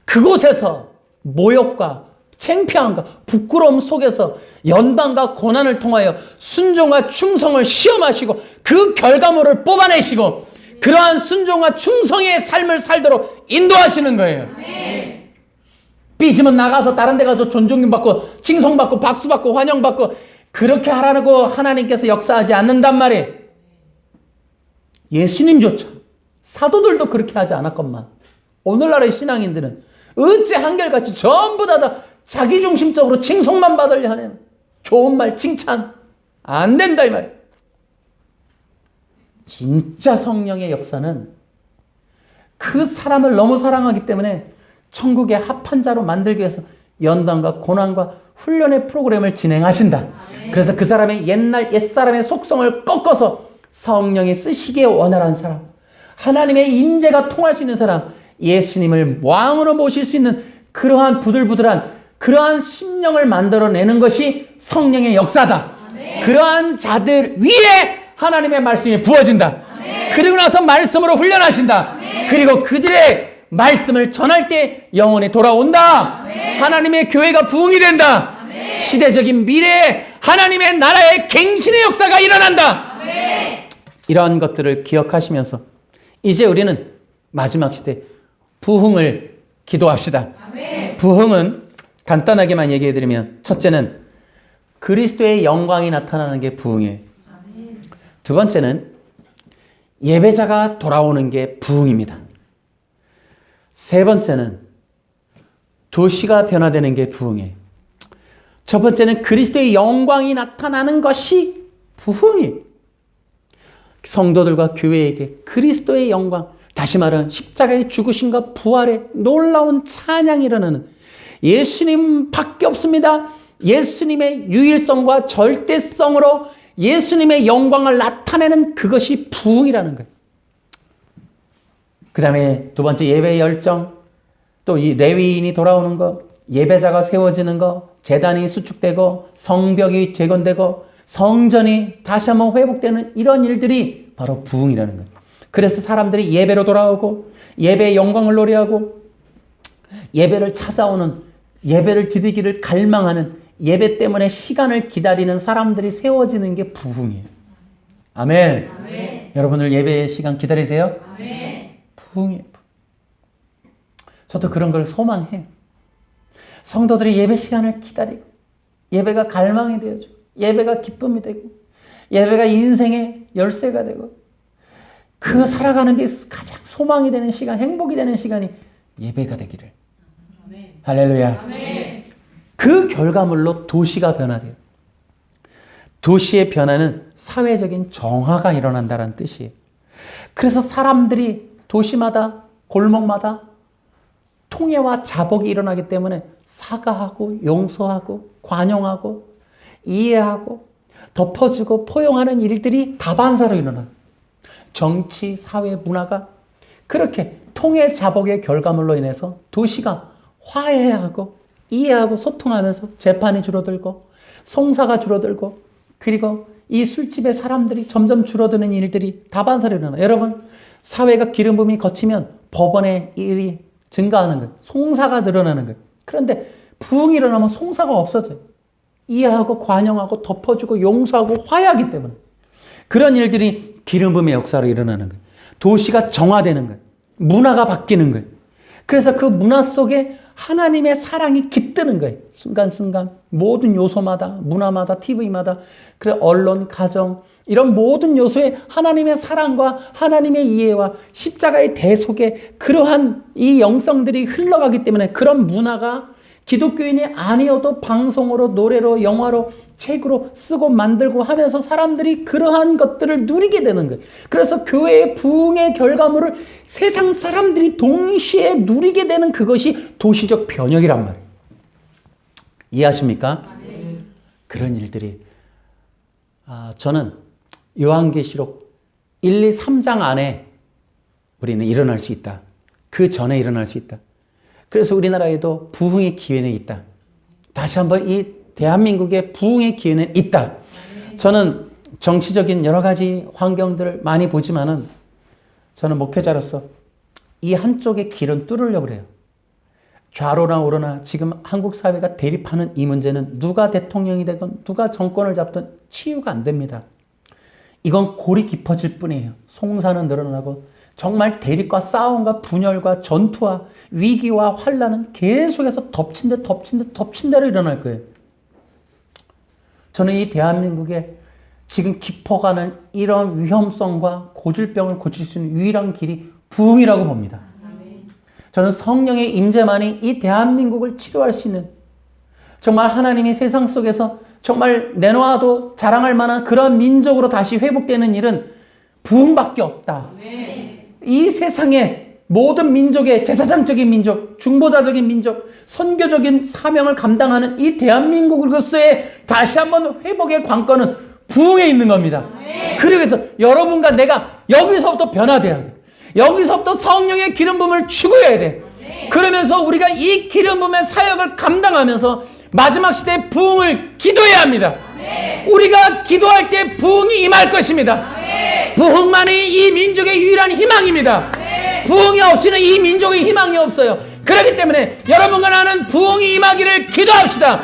Speaker 1: 그곳에서 모욕과 창피함과 부끄러움 속에서 연단과 고난을 통하여 순종과 충성을 시험하시고 그 결과물을 뽑아내시고 그러한 순종과 충성의 삶을 살도록 인도하시는 거예요. 삐지면 나가서 다른 데 가서 존중받고 칭송받고 박수받고 환영받고 그렇게 하라고 하나님께서 역사하지 않는단 말이에요. 예수님조차 사도들도 그렇게 하지 않았건만 오늘날의 신앙인들은 어째 한결같이 전부 다 자기중심적으로 칭송만 받으려 하는 좋은 말 칭찬 안 된다 이 말이에요. 진짜 성령의 역사는 그 사람을 너무 사랑하기 때문에 천국의 합한 자로 만들기 위해서 연단과 고난과 훈련의 프로그램을 진행하신다. 그래서 그 사람의 옛사람의 속성을 꺾어서 성령이 쓰시기에 원활한 사람, 하나님의 임재가 통할 수 있는 사람, 예수님을 왕으로 모실 수 있는 그러한 부들부들한 그러한 심령을 만들어내는 것이 성령의 역사다. 그러한 자들 위에 하나님의 말씀이 부어진다. 그리고 나서 말씀으로 훈련하신다. 그리고 그들의 말씀을 전할 때 영혼이 돌아온다. 하나님의 교회가 부흥이 된다. 시대적인 미래에 하나님의 나라의 갱신의 역사가 일어난다. 이러한 것들을 기억하시면서 이제 우리는 마지막 시대 부흥을 기도합시다. 부흥은 간단하게만 얘기해드리면 첫째는 그리스도의 영광이 나타나는 게 부흥이에요. 두 번째는 예배자가 돌아오는 게 부흥입니다. 세 번째는 도시가 변화되는 게 부흥이에요. 첫 번째는 그리스도의 영광이 나타나는 것이 부흥이에요. 성도들과 교회에게 그리스도의 영광, 다시 말하면 십자가의 죽으심과 부활의 놀라운 찬양이 일어나는 예수님밖에 없습니다. 예수님의 유일성과 절대성으로 예수님의 영광을 나타내는 그것이 부흥이라는 거예요. 그 다음에 두 번째 예배의 열정, 또 이 레위인이 돌아오는 것, 예배자가 세워지는 것, 제단이 수축되고 성벽이 재건되고 성전이 다시 한번 회복되는 이런 일들이 바로 부흥이라는 거예요. 그래서 사람들이 예배로 돌아오고 예배의 영광을 노래하고 예배를 찾아오는 예배를 드리기를 갈망하는 예배 때문에 시간을 기다리는 사람들이 세워지는 게 부흥이에요. 아멘. 아멘. 여러분들 예배 시간 기다리세요? 아멘. 부흥이에요. 저도 그런 걸 소망해요. 성도들이 예배 시간을 기다리고 예배가 갈망이 되어져 예배가 기쁨이 되고 예배가 인생의 열쇠가 되고 그 살아가는 데 가장 소망이 되는 시간, 행복이 되는 시간이 예배가 되기를. 아멘. 할렐루야. 아멘. 그 결과물로 도시가 변화돼요. 도시의 변화는 사회적인 정화가 일어난다는 뜻이에요. 그래서 사람들이 도시마다 골목마다 통회와 자복이 일어나기 때문에 사과하고 용서하고 관용하고 이해하고 덮어주고 포용하는 일들이 다반사로 일어나요. 정치, 사회, 문화가 그렇게 통해 자복의 결과물로 인해서 도시가 화해하고 이해하고 소통하면서 재판이 줄어들고 송사가 줄어들고 그리고 이 술집의 사람들이 점점 줄어드는 일들이 다반사로 일어나요. 여러분, 사회가 기름 부음이 거치면 법원의 일이 증가하는 거예요. 송사가 늘어나는 거예요. 그런데 부흥이 일어나면 송사가 없어져요. 이해하고 관용하고 덮어주고 용서하고 화해하기 때문에 그런 일들이 기름 부음의 역사로 일어나는 거예요. 도시가 정화되는 거예요. 문화가 바뀌는 거예요. 그래서 그 문화 속에 하나님의 사랑이 깃드는 거예요. 순간순간 모든 요소마다 문화마다 TV마다 그래 언론, 가정 이런 모든 요소에 하나님의 사랑과 하나님의 이해와 십자가의 대속에 그러한 이 영성들이 흘러가기 때문에 그런 문화가 기독교인이 아니어도 방송으로 노래로 영화로 책으로 쓰고 만들고 하면서 사람들이 그러한 것들을 누리게 되는 거예요. 그래서 교회의 부흥의 결과물을 세상 사람들이 동시에 누리게 되는 그것이 도시적 변혁이란 말이에요. 이해하십니까? 네. 그런 일들이 저는 요한계시록 1, 2, 3장 안에 우리는 일어날 수 있다. 그 전에 일어날 수 있다. 그래서 우리나라에도 부흥의 기회는 있다. 다시 한번 이 대한민국의 부흥의 기회는 있다. 저는 정치적인 여러 가지 환경들을 많이 보지만은 저는 목회자로서 이 한쪽의 길은 뚫으려고 그래요. 좌로나 우로나 지금 한국 사회가 대립하는 이 문제는 누가 대통령이 되건 누가 정권을 잡든 치유가 안 됩니다. 이건 골이 깊어질 뿐이에요. 송사는 늘어나고 정말 대립과 싸움과 분열과 전투와 위기와 환난은 계속해서 덮친 대로 일어날 거예요. 저는 이 대한민국에 지금 깊어가는 이런 위험성과 고질병을 고칠 수 있는 유일한 길이 부흥이라고 봅니다. 저는 성령의 임재만이 이 대한민국을 치료할 수 있는 정말 하나님이 세상 속에서 정말 내놓아도 자랑할 만한 그런 민족으로 다시 회복되는 일은 부흥밖에 없다. 이 세상에 모든 민족의 제사장적인 민족, 중보자적인 민족, 선교적인 사명을 감당하는 이 대한민국으로서의 다시 한번 회복의 관건은 부흥에 있는 겁니다. 그래서 여러분과 내가 여기서부터 변화돼야 돼. 여기서부터 성령의 기름 부음을 추구해야 돼. 그러면서 우리가 이 기름 부음의 사역을 감당하면서 마지막 시대의 부흥을 기도해야 합니다. 우리가 기도할 때 부흥이 임할 것입니다. 부흥만이 이 민족의 유일한 희망입니다. 부흥이 없이는 이 민족의 희망이 없어요. 그렇기 때문에 여러분과 나는 부흥이 임하기를 기도합시다.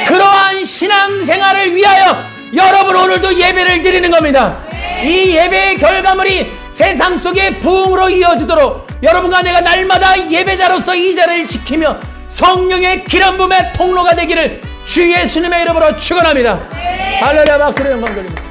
Speaker 1: 그러한 신앙생활을 위하여 여러분 오늘도 예배를 드리는 겁니다. 이 예배의 결과물이 세상 속의 부흥으로 이어지도록 여러분과 내가 날마다 예배자로서 이 자리를 지키며 성령의 기름 부음의 통로가 되기를 주 예수님의 이름으로 축원합니다. 할렐루야 박수로 영광 돌립니다.